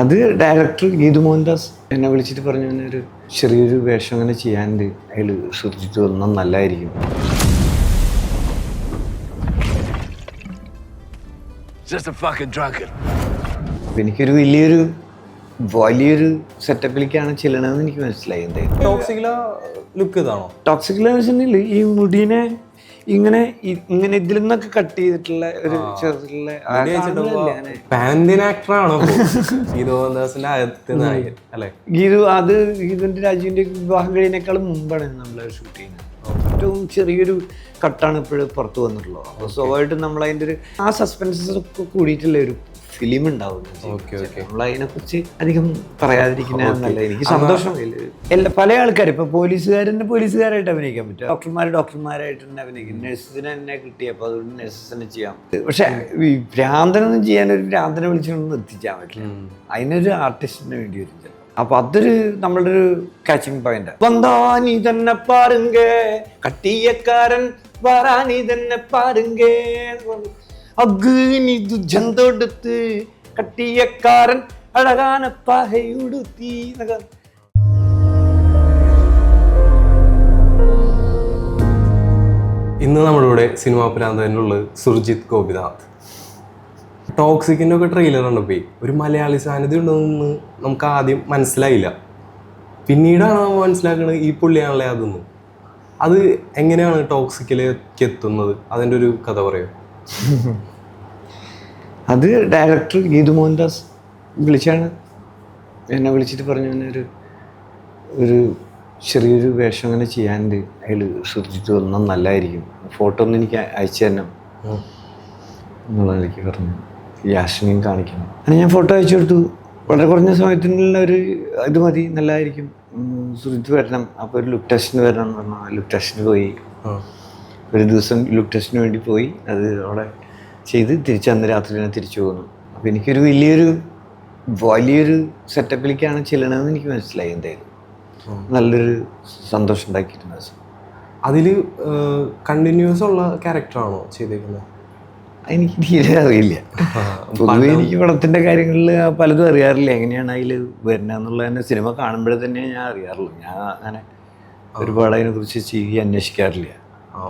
അത് ഡയറക്ടർ ഗീതു മോഹൻദാസ് എന്നെ വിളിച്ചിട്ട് പറഞ്ഞു ഒരു ചെറിയൊരു വേഷം അങ്ങനെ ചെയ്യാനുണ്ട്, അയാൾ ശ്രദ്ധിച്ചു വന്നാൽ നല്ലതായിരിക്കും. എനിക്കൊരു വലിയൊരു സെറ്റപ്പിലേക്കാണ് ചെല്ലണമെന്ന് എനിക്ക് മനസ്സിലായി. എന്തായാലും ടോക്സിക് ഈ മുടീനെ ഇങ്ങനെ ഇതിൽ നിന്നൊക്കെ കട്ട് ചെയ്തിട്ടുള്ള ഒരു ചെറുതുള്ള ഗീതുവിന്റെ രാജുവിന്റെ വിവാഹം കഴിയുന്നേക്കാളും മുമ്പാണ് നമ്മൾ ഷൂട്ട് ചെയ്യുന്നത്. ഏറ്റവും ചെറിയൊരു കട്ടാണ് ഇപ്പോഴും പുറത്തു വന്നിട്ടുള്ളത്. അപ്പോൾ സ്വാഭാവികമായിട്ടും നമ്മൾ അതിൻ്റെ ഒരു ആ സസ്പെൻസസ് ഒക്കെ കൂടിയിട്ടുള്ള ഒരു ഫിലിം ഉണ്ടാവുന്നത്. നമ്മൾ അതിനെക്കുറിച്ച് അധികം പറയാതിരിക്കുന്ന നല്ല. എനിക്ക് സന്തോഷമില്ല. പല ആൾക്കാരും ഇപ്പൊ പോലീസുകാരായിട്ട് അഭിനയിക്കാൻ പറ്റും, ഡോക്ടർമാരായിട്ട് തന്നെ അഭിനയിക്കും, നഴ്സിനെ തന്നെ കിട്ടിയപ്പോൾ അതുകൊണ്ട് നഴ്സസിനെ ചെയ്യാം. പക്ഷെ ഈ ഭ്രാന്തനൊന്നും ചെയ്യാൻ ഒരു ഭ്രാന്തനെ വിളിച്ചൊന്നും നിർത്തിച്ചാൻ പറ്റില്ല. അതിനൊരു ആർട്ടിസ്റ്റിന് വേണ്ടി വരും. അപ്പൊ അതൊരു നമ്മളുടെ ഒരു കാച്ചിങ് പോയിന്റ്. വന്നാ നീ തന്നെ പാരുങ്ക കട്ടിയക്കാരൻ വരാ നീ തന്നെ പാരുങ്ക അഗ്നി ദുജന്തോടുത്ത് കട്ടിയക്കാരൻ അഴകാന പഹയുടുത്തി. ഇന്ന് നമ്മളിവിടെ സിനിമാ പ്രാന്തനുള്ള സുർജിത് ഗോപിനാഥ്. ടോക്സിക്കിൻ്റെ ഒക്കെ ട്രെയിലർ കണ്ടപ്പോൾ ഒരു മലയാളി സാന്നിധ്യം ഉണ്ടെന്ന് നമുക്ക് ആദ്യം മനസ്സിലായില്ല. പിന്നീടാണ് നമ്മൾ മനസ്സിലാക്കുന്നത് ഈ പുള്ളിയാണല്ലേ അതൊന്നും. അത് എങ്ങനെയാണ് ടോക്സിക്കിലേക്ക് എത്തുന്നത്? അതിൻ്റെ ഒരു കഥ പറയും. അത് ഡയറക്ടർ ഗീതു മോഹൻദാസ് എന്നെ വിളിച്ചിട്ട് പറഞ്ഞു ഒരു ചെറിയൊരു വേഷം അങ്ങനെ ചെയ്യാനുണ്ട്, അയാൾ ശ്രദ്ധിച്ചു വന്നാൽ നല്ലതായിരിക്കും, ഫോട്ടോ ഒന്ന് എനിക്ക് അയച്ചു തന്നെ എന്നുള്ളത് എനിക്ക് പറഞ്ഞു. യാഷിനെയും കാണിക്കണം. അങ്ങനെ ഞാൻ ഫോട്ടോ അയച്ചു കൊടുത്തു. വളരെ കുറഞ്ഞ സമയത്തിനുള്ള ഒരു ഇത് മതി, നല്ലതായിരിക്കും, സുഹൃത്ത് വരണം. അപ്പോൾ ഒരു ലുക്ക് ടെസ്റ്റിന് വരണം എന്ന് പറഞ്ഞു. ആ ലുക്ക് ടെസ്റ്റിന് പോയി. ഒരു ദിവസം ലുക്ക് ടെസ്റ്റിന് വേണ്ടി പോയി. അത് അവിടെ ചെയ്ത് അന്ന് രാത്രി തന്നെ തിരിച്ചു പോകുന്നു. അപ്പോൾ എനിക്കൊരു വലിയൊരു സെറ്റപ്പിലേക്കാണ് ചെല്ലണമെന്ന് എനിക്ക് മനസ്സിലായി. എന്തായാലും നല്ലൊരു സന്തോഷം ഉണ്ടാക്കിയിട്ടുണ്ട്. അതിൽ കണ്ടിന്യൂസ് ഉള്ള ക്യാരക്ടറാണോ ചെയ്തേക്കുന്നത്? എനിക്ക് തീരെ അറിയില്ല. പൊതുവെ എനിക്ക് പടത്തിൻ്റെ കാര്യങ്ങളിൽ പലതും അറിയാറില്ല, എങ്ങനെയാണ് അതിൽ വരുന്നതെന്നുള്ള തന്നെ സിനിമ കാണുമ്പോഴേ തന്നെ ഞാൻ അറിയാറുള്ളൂ. ഞാൻ അങ്ങനെ ഒരുപാട് അതിനെക്കുറിച്ച് അന്വേഷിക്കാറില്ല.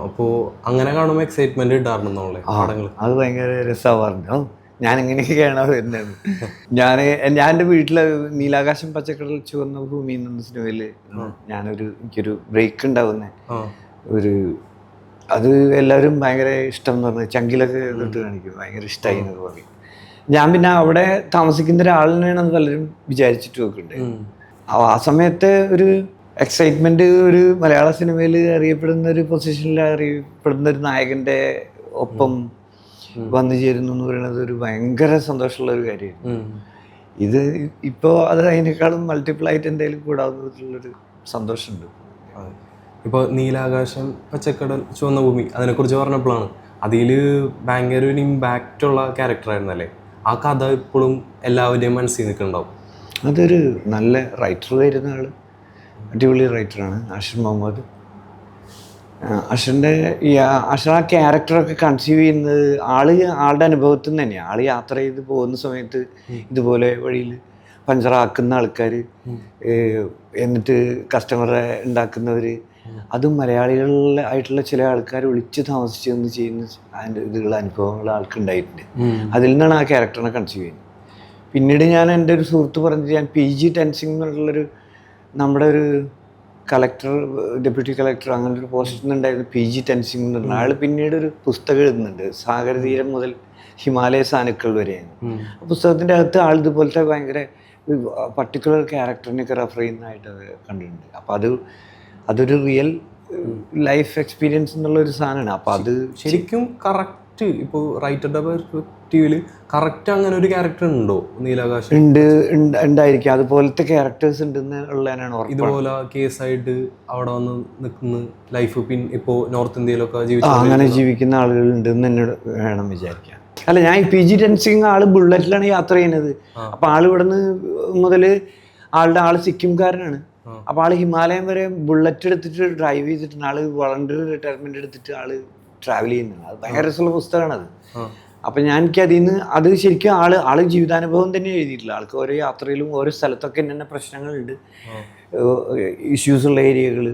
അപ്പോൾ അങ്ങനെ കാണുമ്പോൾ എക്സൈറ്റ്മെന്റ് ഇടാറുണ്ടെന്നുള്ളത് അത് ഭയങ്കര രസമാവാറുണ്ട്. ഞാനിങ്ങനെയൊക്കെയാണോ വരുന്നത്. ഞാൻ എൻ്റെ വീട്ടിൽ നീലാകാശം പച്ചക്കടൽ ചുവന്ന ഭൂമി എന്ന സിനിമയിൽ എനിക്കൊരു ബ്രേക്ക് ഉണ്ടാവുന്ന അത് എല്ലാവരും ഭയങ്കര ഇഷ്ടം എന്ന് പറഞ്ഞാൽ ചങ്കിലൊക്കെ ഇട്ട് കാണിക്കും, ഭയങ്കര ഇഷ്ടമായി എന്നൊക്കെ പറയും. ഞാൻ പിന്നെ അവിടെ താമസിക്കുന്ന ഒരാളിനെയാണ് പലരും വിചാരിച്ചിട്ട് നോക്കുന്നുണ്ട്. ആ സമയത്തെ ഒരു എക്സൈറ്റ്മെന്റ്, ഒരു മലയാള സിനിമയിൽ അറിയപ്പെടുന്ന ഒരു പൊസിഷനിൽ അറിയപ്പെടുന്ന ഒരു നായകന്റെ ഒപ്പം വന്നു ചേരുന്നു എന്ന് പറയുന്നത് ഒരു ഭയങ്കര സന്തോഷമുള്ള ഒരു കാര്യമാണ്. ഇത് ഇപ്പോൾ അത് അതിനേക്കാളും മൾട്ടിപ്പിൾ ആയിട്ട് എന്തെങ്കിലും കൂടാവുന്നതിലുള്ളൊരു സന്തോഷമുണ്ട്. ഇപ്പോൾ നീലാകാശം പച്ചക്കടൽ ചുവന്ന ഭൂമി അതിനെക്കുറിച്ച് പറഞ്ഞപ്പോഴാണ് അതിൽ ഭയങ്കര ഒരു ഇമ്പാക്റ്റുള്ള ക്യാരക്ടറായിരുന്നല്ലേ. ആ കഥ ഇപ്പോഴും എല്ലാവരുടെയും മനസ്സിൽ നിൽക്കുന്നുണ്ടാവും. അതൊരു നല്ല റൈറ്റർ വരുന്ന ആൾ, അടിപൊളി റൈറ്ററാണ് അഷർ മുഹമ്മദ്. അഷർ ആ ക്യാരക്ടറൊക്കെ കൺസീവ് ചെയ്യുന്നത് ആളുടെ അനുഭവത്തിൽ നിന്ന് തന്നെയാണ്. ആൾ യാത്ര ചെയ്ത് പോകുന്ന സമയത്ത് ഇതുപോലെ വഴിയിൽ പഞ്ചറാക്കുന്ന ആൾക്കാർ, എന്നിട്ട് കസ്റ്റമറെ ഉണ്ടാക്കുന്നവർ, അതും മലയാളികളായിട്ടുള്ള ചില ആൾക്കാർ ഒളിച്ച് താമസിച്ചെന്ന് ചെയ്യുന്ന അതിൻ്റെ അനുഭവങ്ങൾ ആൾക്കുണ്ടായിട്ടുണ്ട്. അതിൽ നിന്നാണ് ആ ക്യാരക്ടറിനെ കൺസീവ് ചെയ്യുന്നത്. പിന്നീട് ഞാൻ എൻ്റെ ഒരു സുഹൃത്ത് പറഞ്ഞിട്ട് ഞാൻ PG ടെൻസിംഗ് എന്നുള്ളൊരു നമ്മുടെ ഒരു കളക്ടർ, ഡെപ്യൂട്ടി കളക്ടർ അങ്ങനെ ഒരു പോസ്റ്റ് ഉണ്ടായിരുന്നു, PG ടെൻസിംഗ് എന്ന് പറഞ്ഞാൽ. ആൾ പിന്നീട് ഒരു പുസ്തകം എഴുതുന്നുണ്ട്, സാഗരതീരം മുതൽ ഹിമാലയ സാനുക്കൾ വരെയാണ്. ആ പുസ്തകത്തിൻ്റെ അകത്ത് ആൾ ഇതുപോലത്തെ ഭയങ്കര പർട്ടിക്കുലർ ക്യാരക്ടറിനെയൊക്കെ റെഫർ ചെയ്യുന്നതായിട്ട് കണ്ടിട്ടുണ്ട്. അപ്പോൾ അതൊരു റിയൽ ലൈഫ് എക്സ്പീരിയൻസ് എന്നുള്ളൊരു സാധനമാണ്. അപ്പോൾ അത് ശരിക്കും കറക്റ്റ് ഇപ്പോൾ റൈറ്ററുടെ പെർസ്പെക്റ്റീവിൽ കറക്റ്റ് അങ്ങനെ ഒരു ക്യാരക്ടർ ഉണ്ടോ നീലാകാശം? ഉണ്ടായിരിക്കും, അതുപോലത്തെ ക്യാരക്ടേഴ്സ് ഉണ്ടെന്ന് ഉള്ളതിനാണ് ഓർമ്മ. ഇതുപോലെ കേസായിട്ട് അവിടെ വന്ന് നിൽക്കുന്ന ലൈഫ് ഇപ്പോൾ നോർത്ത് ഇന്ത്യയിലൊക്കെ അങ്ങനെ ജീവിക്കുന്ന ആളുകൾ ഉണ്ടെന്ന് എന്നോട് വേണം വിചാരിക്കാൻ. അല്ല, ഞാൻ PG ടെൻസിങ് ആള് ബുള്ളറ്റിലാണ് യാത്ര ചെയ്യുന്നത്. അപ്പോൾ ആൾ ഇവിടുന്ന് മുതൽ ആള് സിക്കിംകാരനാണ്. അപ്പോൾ ആൾ ഹിമാലയം വരെ ബുള്ളറ്റ് എടുത്തിട്ട് ഡ്രൈവ് ചെയ്തിട്ടാണ് ആള് വളണ്ടറി റിട്ടയർമെന്റ് എടുത്തിട്ട് ആള് ട്രാവൽ ചെയ്യുന്നത്. അത് ഭയങ്കര രസമുള്ള പുസ്തകമാണത്. അപ്പം ഞാൻ എനിക്ക് അതിൽ നിന്ന് അത് ശരിക്കും ആള് ജീവിതാനുഭവം തന്നെ എഴുതിയിട്ടില്ല. ആൾക്ക് ഓരോ യാത്രയിലും ഓരോ സ്ഥലത്തൊക്കെ ഇന്ന പ്രശ്നങ്ങളുണ്ട്, ഇഷ്യൂസ് ഉള്ള ഏരിയകൾ,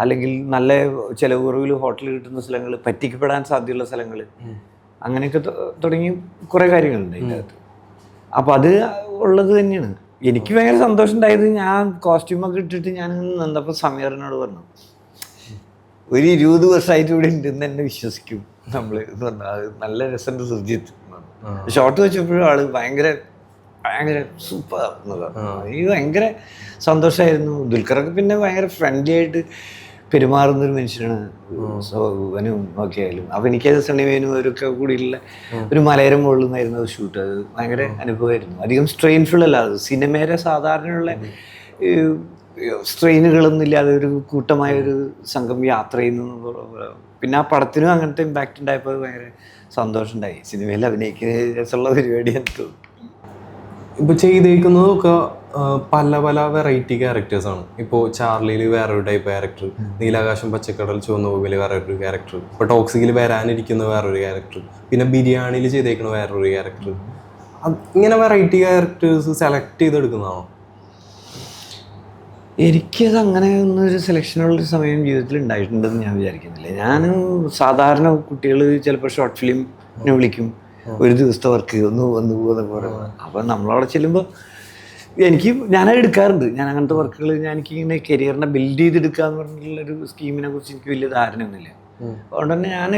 അല്ലെങ്കിൽ നല്ല ചിലവ് കുറവിൽ ഹോട്ടൽ കിട്ടുന്ന സ്ഥലങ്ങൾ, പറ്റിക്കപ്പെടാൻ സാധ്യതയുള്ള സ്ഥലങ്ങൾ, അങ്ങനെയൊക്കെ തുടങ്ങി കുറേ കാര്യങ്ങളുണ്ട് ഇതിൻ്റെ അകത്ത്. അപ്പോൾ അത് ഉള്ളത് തന്നെയാണ്. എനിക്ക് ഭയങ്കര സന്തോഷം ഉണ്ടായത്, ഞാൻ കോസ്റ്റ്യൂമൊക്കെ ഇട്ടിട്ട് ഞാൻ നിന്നപ്പോൾ സമീറിനോട് പറഞ്ഞു, ഒരു 20 വർഷമായിട്ട് ഇവിടെ ഉണ്ടെന്ന് എന്നെ വിശ്വസിക്കും നമ്മൾ എന്ന് പറഞ്ഞാൽ. അത് നല്ല രസമുണ്ട് സുർജിത്ത്. ഷോട്ട് വെച്ചപ്പോഴും ആള് ഭയങ്കര ഭയങ്കര സൂപ്പർ എന്നതാണ്. എനിക്ക് ഭയങ്കര സന്തോഷമായിരുന്നു. ദുൽഖറൊക്കെ പിന്നെ ഭയങ്കര ഫ്രണ്ട്ലി ആയിട്ട് പെരുമാറുന്നൊരു മനുഷ്യനാണ്. സോവനും ഒക്കെ ആയാലും. അപ്പം എനിക്കത് സണ്ണിവേനും അവരൊക്കെ കൂടിയുള്ള ഒരു മലയോരം മുകളിൽ നിന്നായിരുന്നു അത് ഷൂട്ട്. അത് ഭയങ്കര അനുഭവമായിരുന്നു. അധികം സ്ട്രെയിൻഫുൾ അല്ല. അത് സിനിമയുടെ സാധാരണയുള്ള സ്ട്രെയിനുകളൊന്നും ഇല്ലാതെ ഒരു കൂട്ടമായ ഒരു സംഘം യാത്ര ചെയ്യുന്നു. പിന്നെ ആ പടത്തിനും അങ്ങനത്തെ ഇമ്പാക്റ്റ് ഉണ്ടായപ്പോൾ ഭയങ്കര സന്തോഷമുണ്ടായി. സിനിമയിൽ അഭിനയിക്കുന്ന രസമുള്ള പരിപാടിയാണ് തോന്നുന്നു. ഇപ്പോൾ ചെയ്തേക്കുന്നതൊക്കെ പല പല വെറൈറ്റി ക്യാരക്ടേഴ്സാണ്. ഇപ്പോൾ ചാർലിയിൽ വേറൊരു ടൈപ്പ് ക്യാരക്ടർ, നീലാകാശം പച്ചക്കടൽ ചുവന്ന ഭൂമിയിൽ വേറൊരു ക്യാരക്ടർ, ഇപ്പോൾ ടോക്സിക്കിൽ വരാനിരിക്കുന്ന വേറൊരു ക്യാരക്ടർ, പിന്നെ ബിരിയാണിയിൽ ചെയ്തേക്കുന്ന വേറൊരു ക്യാരക്ടർ. ഇങ്ങനെ വെറൈറ്റി ക്യാരക്ടേഴ്സ് സെലക്ട് ചെയ്തെടുക്കുന്നതാണോ? എനിക്കത് അങ്ങനെ ഒന്നൊരു സെലക്ഷനുള്ളൊരു സമയം ജീവിതത്തിൽ ഉണ്ടായിട്ടുണ്ടെന്ന് ഞാൻ വിചാരിക്കുന്നില്ല. ഞാൻ സാധാരണ കുട്ടികൾ ചിലപ്പോൾ ഷോർട്ട് ഫിലിമിനെ വിളിക്കും, ഒരു ദിവസത്തെ വർക്ക് ഒന്ന് വന്നു പോകുന്ന പോലെ. അപ്പം നമ്മളവിടെ ചെല്ലുമ്പോൾ ഞാനത് എടുക്കാറുണ്ട്. ഞാൻ അങ്ങനത്തെ വർക്കുകൾ എനിക്കിങ്ങനെ കരിയറിനെ ബിൽഡ് ചെയ്തെടുക്കുക എന്ന് പറഞ്ഞിട്ടുള്ളൊരു സ്കീമിനെ കുറിച്ച് എനിക്ക് വലിയ ധാരണയൊന്നുമില്ല. അതുകൊണ്ട് തന്നെ ഞാൻ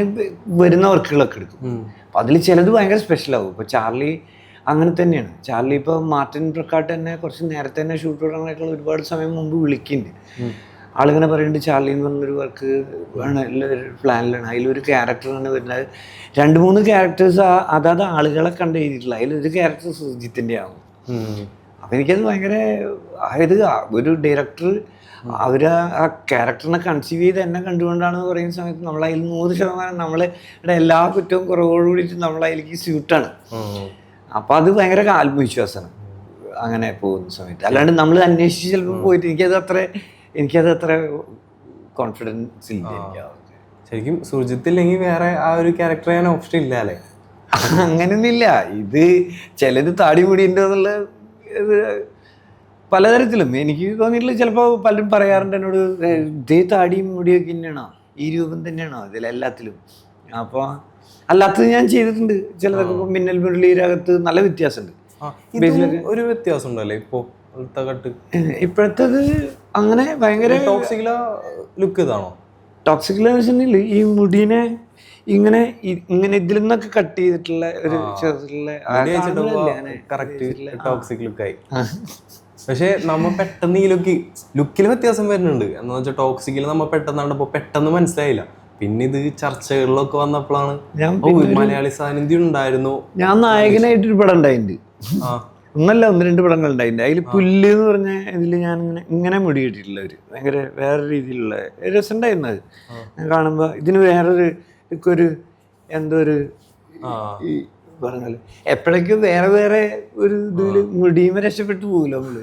വരുന്ന വർക്കുകളൊക്കെ എടുക്കും. അപ്പം അതിൽ ചിലത് ഭയങ്കര സ്പെഷ്യലാവും. ഇപ്പോൾ ചാർലി അങ്ങനെ തന്നെയാണ്. ചാർലി ഇപ്പോൾ മാർട്ടിൻ പ്രക്കാട്ട് തന്നെ കുറച്ച് നേരത്തെ തന്നെ ഷൂട്ട് തുടങ്ങാനൊക്കെ ഒരുപാട് സമയം മുമ്പ് വിളിക്കുന്നുണ്ട്. ആളിങ്ങനെ പറയുന്നുണ്ട് ചാർലി എന്ന് പറഞ്ഞൊരു വർക്ക് പ്ലാനിലാണ്. അതിലൊരു ക്യാരക്ടറാണ് വരുന്നത്. 2-3 ക്യാരക്ടേഴ്സ് അതാത് ആളുകളെ കണ്ട് എഴുതിയിട്ടുള്ള അതിലൊരു ക്യാരക്ടർ സുർജിത്തിൻ്റെ ആവും. അപ്പം എനിക്കത് ഭയങ്കര, അതായത് ഒരു ഡയറക്ടർ അവർ ആ ക്യാരക്ടറിനെ കൺസീവ് ചെയ്ത് എന്നെ കണ്ടുകൊണ്ടാണെന്ന് പറയുന്ന സമയത്ത് നമ്മളതിൽ 100% നമ്മളുടെ എല്ലാ കുറ്റവും കുറവോട് കൂടിയിട്ട് നമ്മളതിലേക്ക് സ്യൂട്ടാണ്. അപ്പം അത് ഭയങ്കര ആത്മവിശ്വാസമാണ് അങ്ങനെ പോകുന്ന സമയത്ത്. അല്ലാണ്ട് നമ്മൾ അന്വേഷിച്ച് ചിലപ്പോൾ പോയിട്ട് എനിക്കത് അത്ര കോൺഫിഡൻസ് ഇല്ല. ശരിക്കും സുർജിത്ത് ഇല്ലെങ്കിൽ വേറെ ആ ഒരു ക്യാരക്ടർ ചെയ്യാൻ ഓപ്ഷൻ ഇല്ല അല്ലേ? അങ്ങനെയൊന്നുമില്ല. ഇത് ചിലത് താടി മുടിയുണ്ടോ എന്നുള്ള പലതരത്തിലും എനിക്ക് തോന്നിയിട്ടുള്ള. ചിലപ്പോൾ പലരും പറയാറുണ്ട് എന്നോട്, ഇതേ താടിയും മുടിയൊക്കെ തന്നെയാണോ, ഈ രൂപം തന്നെയാണോ ഇതിലെല്ലാത്തിലും? അപ്പോൾ അല്ലാത്തത് ഞാൻ ചെയ്തിട്ടുണ്ട്. ചിലതൊക്കെ മിന്നൽ മുരളിയിലകത്ത് നല്ല വ്യത്യാസമുണ്ട്. ഒരു വ്യത്യാസം ഉണ്ടല്ലേ ഇപ്പോഴത്തത് അങ്ങനെ ഭയങ്കര ടോക്സിക് ലുക്ക് ഇതാണോ? ടോക്സിക് വെച്ചിട്ടുണ്ടെങ്കിൽ ഈ മുടീനെ ഇങ്ങനെ ഇതിൽ നിന്നൊക്കെ കട്ട് ചെയ്തിട്ടുള്ള ഒരു ടോക്സിക് ലുക്കായി. പക്ഷെ നമ്മ പെട്ടെന്ന് ഈ ലുക്കിൽ വ്യത്യാസം വരുന്നുണ്ട്. എന്ന് വെച്ചാൽ ടോക്സിക്കിൽ നമ്മ പെട്ടെന്ന് മനസ്സിലായില്ല. പിന്നെ ഇത് ചർച്ചകളിലൊക്കെ വന്നപ്പോഴാണ് മലയാളി സാന്നിധ്യം ഉണ്ടായിരുന്നു. ഞാൻ നായകനായിട്ടൊരു പടം ഉണ്ടായിട്ടുണ്ട്. ഒന്നല്ല 1-2 പടങ്ങൾ ഉണ്ടായിട്ടുണ്ട്. അതിൽ പുല്ല് എന്ന് പറഞ്ഞ ഇതിൽ ഞാൻ ഇങ്ങനെ മുടി കിട്ടിയിട്ടുള്ളവർ ഭയങ്കര വേറെ രീതിയിലുള്ള രസമുണ്ടായിരുന്നു. അത് ഞാൻ കാണുമ്പോൾ ഇതിന് വേറൊരു എന്തോ ഒരു ഈ പറഞ്ഞാൽ എപ്പോഴേക്കും വേറെ ഒരു ഇതിൽ മുടിയുമ്പോൾ രക്ഷപ്പെട്ടു പോകില്ല നമ്മള്.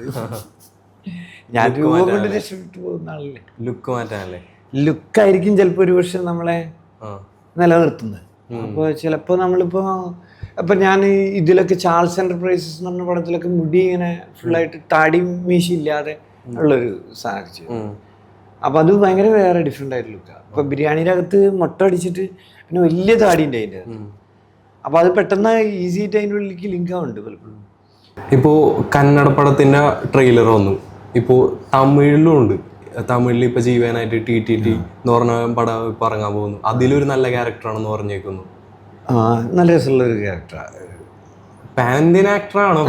ഞാൻ രൂപം കൊണ്ട് രക്ഷപ്പെട്ടു പോകുന്ന ആളല്ലേ. ലുക്ക് മാറ്റാനല്ലേ? ലുക്കായിരിക്കും ചിലപ്പോൾ ഒരു പക്ഷെ നമ്മളെ നിലനിർത്തുന്നത്. അപ്പോൾ ചിലപ്പോൾ നമ്മളിപ്പോൾ ഞാൻ ഇതിലൊക്കെ ചാൾസ് എൻ്റർപ്രൈസസ് എന്ന് പറഞ്ഞ പടത്തിലൊക്കെ മുടി ഇങ്ങനെ ഫുള്ളായിട്ട് താടി മീശി ഇല്ലാതെ ഉള്ളൊരു സാഹചര്യം. അപ്പോൾ അത് ഭയങ്കര വേറെ ഡിഫറെൻ്റ് ആയിട്ട് ലുക്കാണ്. അപ്പോൾ ബിരിയാണിയുടെ അകത്ത് മുട്ട അടിച്ചിട്ട് പിന്നെ വലിയ താടി ഉണ്ട് അതിൻ്റെ അകത്ത്. അപ്പോൾ അത് പെട്ടെന്ന് ഈസി ആയിട്ട് അതിൻ്റെ ഉള്ളിലേക്ക് ലിങ്ക് ആവുന്നുണ്ട് പലപ്പോഴും. ഇപ്പോൾ കന്നഡ പടത്തിൻ്റെ ട്രെയിലർ വന്നു. ഇപ്പോൾ തമിഴിലും ഉണ്ട്. തമിഴിൽ ഇപ്പോൾ ജീവനായിട്ട് TTT എന്ന് പറഞ്ഞ പടം ഇപ്പോൾ ഇറങ്ങാൻ പോകുന്നു. അതിലൊരു നല്ല ക്യാരക്ടറാണെന്ന് പറഞ്ഞേക്കുന്നു. നല്ല രസമുള്ളൊരു ക്യാരക്ടറാണ്. പാൻ ഇന്ത്യൻ ആക്ടറാണോ?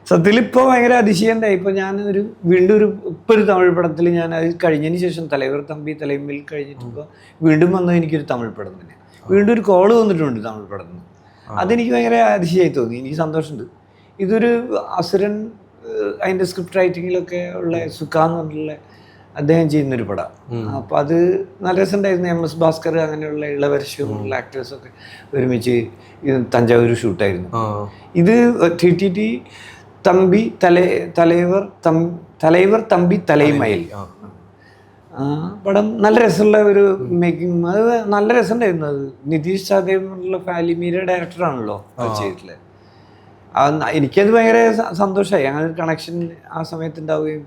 സത്യത്തിൽ ഇപ്പോൾ ഭയങ്കര അതിശയണ്ടായി. ഇപ്പോൾ ഞാൻ വീണ്ടും ഒരു തമിഴ് പടത്തിൽ ഞാൻ അത് കഴിഞ്ഞതിന് ശേഷം തലൈവർ തമ്പി തലൈമിൽ കഴിഞ്ഞിട്ട് ഇപ്പോൾ വീണ്ടും വന്നത് എനിക്കൊരു തമിഴ് പടം തന്നെ. വീണ്ടും ഒരു കോള് വന്നിട്ടുണ്ട് തമിഴ് പടത്തിൽ. അതെനിക്ക് ഭയങ്കര അതിശയമായി തോന്നി. എനിക്ക് സന്തോഷമുണ്ട്. ഇതൊരു അസുരൻ അതിൻ്റെ സ്ക്രിപ്റ്റ് റൈറ്റിങ്ങിലൊക്കെ ഉള്ള സുഖ എന്ന് പറഞ്ഞിട്ടുള്ള അദ്ദേഹം ചെയ്യുന്നൊരു പടം. അപ്പോൾ അത് നല്ല രസമുണ്ടായിരുന്നു. MS ഭാസ്കർ അങ്ങനെയുള്ള ഇളവരശുമുള്ള ആക്ടേഴ്സൊക്കെ ഒരുമിച്ച് തഞ്ചാവൂർ ഷൂട്ടായിരുന്നു. ഇത് TTT തമ്പി തലൈവർ തമ്പി തലൈമയിൽ ആ പടം നല്ല രസമുള്ള ഒരു മേക്കിംഗ്, അത് നല്ല രസമുണ്ടായിരുന്നു. അത് നിതീഷ് ചാദേവ് എന്നുള്ള ഫാലിമീര ഡയറക്ടറാണല്ലോ അത് ചെയ്തിട്ടുള്ളത്. എനിക്കത് ഭയങ്കര സന്തോഷമായി. അങ്ങനെ ഒരു കണക്ഷൻ ആ സമയത്ത് ഉണ്ടാവുകയും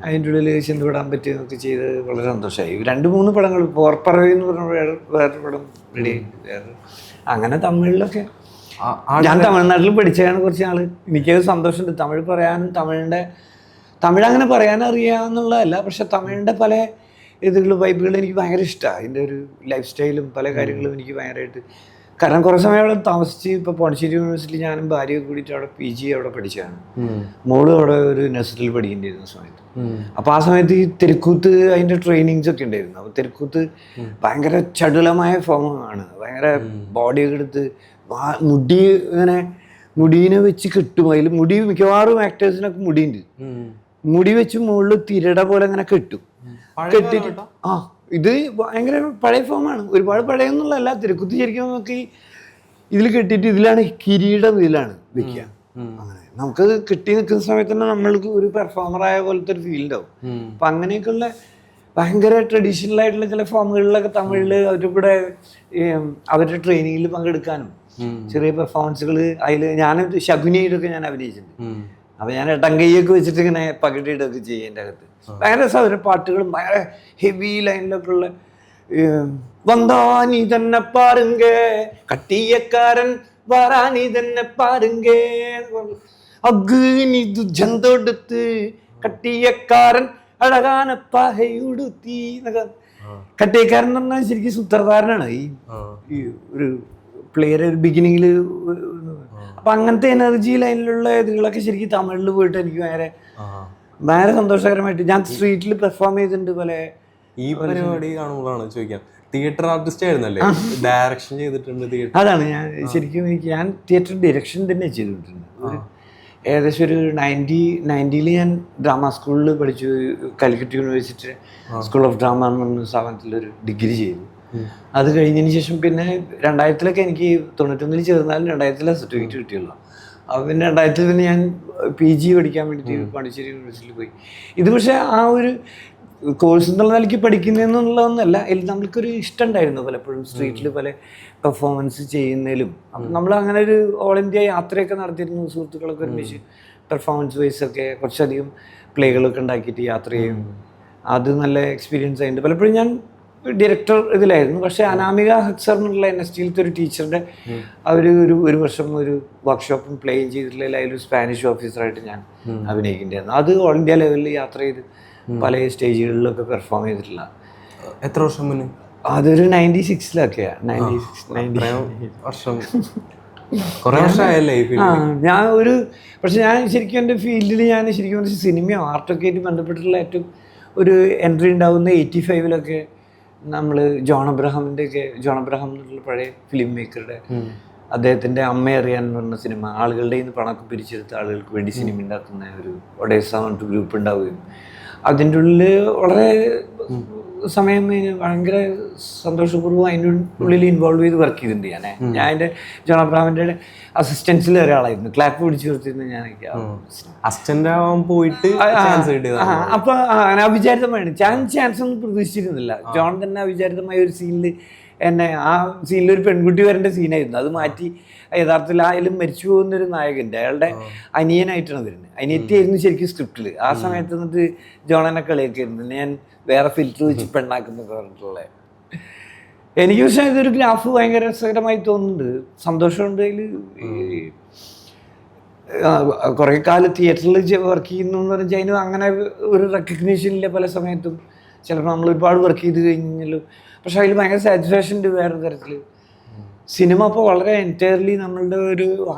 അതിൻ്റെ ഉള്ളിൽ ചെന്നുവിടാൻ പറ്റുകയൊക്കെ ചെയ്ത് വളരെ സന്തോഷമായി. 2-3 പടങ്ങൾ, പോർപ്പറവി എന്ന് പറഞ്ഞ വേറൊരു പടം റെഡി, വേറെ അങ്ങനെ തമിഴിലൊക്കെ. ഞാൻ തമിഴ്നാട്ടിൽ പഠിച്ചതാണ് കുറച്ച് നാൾ. എനിക്കത് സന്തോഷമുണ്ട് തമിഴ് പറയാനും. തമിഴ് അങ്ങനെ പറയാനറിയാമെന്നുള്ളതല്ല, പക്ഷെ തമിഴിൻ്റെ പല വൈബുകൾ എനിക്ക് ഭയങ്കര ഇഷ്ടമാണ്. അതിൻ്റെ ഒരു ലൈഫ് സ്റ്റൈലും പല കാര്യങ്ങളും എനിക്ക് ഭയങ്കരമായിട്ട്. കാരണം കുറേ സമയം അവിടെ താമസിച്ച്, ഇപ്പോൾ പോണ്ടിച്ചേരി യൂണിവേഴ്സിറ്റി ഞാനും ഭാര്യയൊക്കെ കൂടിയിട്ട് അവിടെ PG അവിടെ പഠിച്ചതാണ്. മോളും അവിടെ ഒരു നഴ്സറിയിൽ പഠിക്കേണ്ടിയിരുന്ന സമയത്ത്. അപ്പോൾ ആ സമയത്ത് ഈ തെരുക്കൂത്ത് അതിൻ്റെ ട്രെയിനിങ്സ് ഒക്കെ ഉണ്ടായിരുന്നു. അപ്പോൾ തെരുക്കൂത്ത് ഭയങ്കര ചടുലമായ ഫോമാണ്. ഭയങ്കര ബോഡിയൊക്കെ എടുത്ത് മുടി ഇങ്ങനെ മുടീനെ വെച്ച് കെട്ടും. അതിൽ മുടി മിക്കവാറും ആക്ടേഴ്സിനൊക്കെ മുടിയുണ്ട്. മുടി വെച്ച് മുകളിൽ തിരട പോലെ അങ്ങനെ കെട്ടും. കെട്ടിട്ട് ഇത് ഭയങ്കര പഴയ ഫോമാണ്. ഒരുപാട് പഴയൊന്നുള്ളതല്ല. തിരുക്കുത്തി ശരിക്കും നമുക്ക് ഇതിൽ കെട്ടിയിട്ട് ഇതിലാണ് കിരീടം, ഇതിലാണ് വെക്കുക. അങ്ങനെ നമുക്കത് കെട്ടി നിൽക്കുന്ന സമയത്ത് തന്നെ നമ്മൾക്ക് ഒരു പെർഫോമറായ പോലത്തെ ഒരു ഫീൽ ഉണ്ടാവും. അപ്പം അങ്ങനെയൊക്കെയുള്ള ഭയങ്കര ട്രഡീഷണൽ ആയിട്ടുള്ള ചില ഫോമുകളിലൊക്കെ തമിഴിൽ അവരുടെ കൂടെ അവരുടെ ട്രെയിനിങ്ങിൽ പങ്കെടുക്കാനും ചെറിയ പെർഫോമൻസുകൾ അതിൽ ഞാൻ ശകുനിയിലൊക്കെ ഞാൻ അഭിനയിച്ചിട്ടുണ്ട്. അപ്പം ഞാൻ ഇടങ്കയ്യൊക്കെ വെച്ചിട്ട് ഇങ്ങനെ പകിട്ടിയിട്ടൊക്കെ ചെയ്യും എൻ്റെ അകത്ത്. ഭയങ്കര രസമാണ്. പാട്ടുകളും ഭയങ്കര ഹെവി ലൈനിലൊക്കെ ഉള്ള വന്താ നീ തന്നെ പാരുങ്ക കട്ടിയക്കാരൻ വരാ നീ തന്നെ പാരുങ്ക അഗ്നി ദുജന്തൊടുത്ത് കട്ടിയക്കാരൻ അഴകാന പഹയുടുത്തി എന്നൊക്കെ. കട്ടിയക്കാരൻ എന്ന് പറഞ്ഞാൽ ശരിക്കും സൂത്രധാരനാണ് ഈ ഒരു പ്ലെയർ ഒരു ബിഗിനിങ്ങിൽ. അപ്പം അങ്ങനത്തെ എനർജി ലൈനിലുള്ള ഇതുകളൊക്കെ ശരിക്കും തമിഴിൽ പോയിട്ട് എനിക്ക് ഭയങ്കര സന്തോഷകരമായിട്ട് ഞാൻ സ്ട്രീറ്റിൽ പെർഫോം ചെയ്തിട്ടുണ്ട്. പോലെ ഈ പരിപാടി കാണുമ്പോഴാണ് ചോദിക്കാം, തിയേറ്റർ ആർട്ടിസ്റ്റ് ആയിരുന്നല്ലേ, ഡയറക്ഷൻ ചെയ്തിട്ടുണ്ട്? അതാണ് ഞാൻ ശരിക്കും ഞാൻ തിയേറ്റർ ഡയറക്ഷൻ തന്നെ ചെയ്തിട്ടുണ്ട്. ഏകദേശം ഒരു 90s ഞാൻ ഡ്രാമ സ്കൂളിൽ പഠിച്ചു. Calicut university school of drama എന്ന് പറഞ്ഞ സ്ഥാപനത്തിലൊരു ഡിഗ്രി ചെയ്തു. അത് കഴിഞ്ഞതിന് ശേഷം പിന്നെ 2000 എനിക്ക് 91 ചേർന്നാലും 2000 സർട്ടിഫിക്കറ്റ് കിട്ടിയുള്ളൂ. അപ്പോൾ പിന്നെ 2000 പിന്നെ ഞാൻ PG പഠിക്കാൻ വേണ്ടിയിട്ട് പോണ്ടിച്ചേരി യൂണിവേഴ്സിറ്റിയിൽ പോയി. ഇത് പക്ഷേ ആ ഒരു കോഴ്സ് എന്നുള്ള നിലയ്ക്ക് പഠിക്കുന്നതെന്നുള്ളതൊന്നുമല്ല, നമ്മൾക്കൊരു ഇഷ്ടം ഉണ്ടായിരുന്നു പലപ്പോഴും സ്ട്രീറ്റിൽ പല പെർഫോമൻസ് ചെയ്യുന്നതിലും. അപ്പം നമ്മൾ അങ്ങനെ ഒരു ഓൾ ഇന്ത്യ യാത്രയൊക്കെ നടത്തിയിരുന്നു. സുഹൃത്തുക്കളൊക്കെ ഒരുമിച്ച് പെർഫോമൻസ് വൈസൊക്കെ കുറച്ചധികം പ്ലേകളൊക്കെ ഉണ്ടാക്കിയിട്ട് യാത്ര ചെയ്യും. അത് നല്ല എക്സ്പീരിയൻസ് ആയിട്ടുണ്ട്. പലപ്പോഴും ഞാൻ ഡയറക്ടർ ഇതിലായിരുന്നു. പക്ഷേ അനാമിക ഹക്സർ എന്നുള്ള NSTയിലത്തെ ഒരു ടീച്ചറുടെ അവർ ഒരു വർഷം ഒരു വർക്ക്ഷോപ്പും പ്ലേയും ചെയ്തിട്ടുള്ള അതിലൊരു സ്പാനിഷ് ഓഫീസറായിട്ട് ഞാൻ അഭിനയിക്കേണ്ടിയിരുന്നു. അത് ഓൾ ഇന്ത്യ ലെവലിൽ യാത്ര ചെയ്ത് പല സ്റ്റേജുകളിലൊക്കെ പെർഫോം ചെയ്തിട്ടില്ല. എത്ര വർഷം മുന്നേ? അതൊരു 96 വർഷം. ഞാൻ പക്ഷെ ഞാൻ ശരിക്കും എൻ്റെ ഫീൽഡിൽ ഞാൻ ശരിക്കും സിനിമയോ ആർട്ടൊക്കെ ആയിട്ട് ബന്ധപ്പെട്ടിട്ടുള്ള ഏറ്റവും ഒരു എൻട്രി ഉണ്ടാവുന്ന 85 നമ്മൾ ജോൺ അബ്രഹാം എന്നുള്ള പഴയ ഫിലിം മേക്കറുടെ അദ്ദേഹത്തിൻ്റെ അമ്മയെ അറിയാൻ എന്ന് പറഞ്ഞ സിനിമ, ആളുകളുടെ നിന്ന് പണമൊക്കെ പിരിച്ചെടുത്ത ആളുകൾക്ക് വേണ്ടി സിനിമ ഉണ്ടാക്കുന്ന ഒരു ഒഡേസ പറഞ്ഞിട്ട് ഗ്രൂപ്പ് ഉണ്ടാവുകയും അതിൻ്റെ ഉള്ളിൽ വളരെ സമയം ഭയങ്കര സന്തോഷപൂർവ്വം അതിൻ്റെ ഉള്ളിൽ ഇൻവോൾവ് ചെയ്ത് വർക്ക് ചെയ്തിട്ടുണ്ട്. ഞാൻ എൻ്റെ ജോൺ അബ്രഹാമിൻ്റെ അസിസ്റ്റൻസിൽ ഒരാളായിരുന്നു. ക്ലാപ്പ് പിടിച്ച് നിർത്തിയിരുന്ന ഞാനൊക്കെ അസിസ്റ്റന്റ് ആവാൻ പോയിട്ട് അപ്പൊ അവിചാരിതമായാണ്. ചാൻസ് ഒന്നും പ്രതീക്ഷിച്ചിരുന്നില്ല. ജോൺ തന്നെ അവിചാരിതമായ ഒരു സീനിൽ എന്നെ ആ സീനിൽ ഒരു പെൺകുട്ടി വരേണ്ട സീനായിരുന്നു. അത് മാറ്റി യഥാർത്ഥത്തിൽ ആയാലും മരിച്ചു പോകുന്നൊരു നായകൻ്റെ അയാളുടെ അനിയനായിട്ടാണ് വരുന്നത്. അനിയത്തിയായിരുന്നു ശരിക്കും സ്ക്രിപ്റ്റിൽ. ആ സമയത്ത് എന്നിട്ട് ജോണനെ കളിയൊക്കെ ആയിരുന്നു ഞാൻ വേറെ ഫിൽറ്റർ വെച്ച് പെണ്ണാക്കുന്നൊക്കെ പറഞ്ഞിട്ടുള്ളത്. എനിക്ക് പക്ഷേ ഇതൊരു ഗ്രാഫ് ഭയങ്കര രസകരമായി തോന്നുന്നുണ്ട്. സന്തോഷമുണ്ട് അതിൽ. കുറേ കാലം തിയേറ്ററിൽ വർക്ക് ചെയ്യുന്നു എന്ന് പറഞ്ഞാൽ അതിന് അങ്ങനെ ഒരു റെക്കഗ്നീഷൻ ഇല്ല പല സമയത്തും. ചിലപ്പോൾ നമ്മൾ ഒരുപാട് വർക്ക് ചെയ്ത് കഴിഞ്ഞാലും പക്ഷെ അതിൽ ഭയങ്കര സാറ്റിസ്ഫാക്ഷൻ ഉണ്ട് വേറെ തരത്തിൽ. സിനിമ അപ്പോൾ വളരെ എൻറ്റയർലി നമ്മളുടെ ഒരു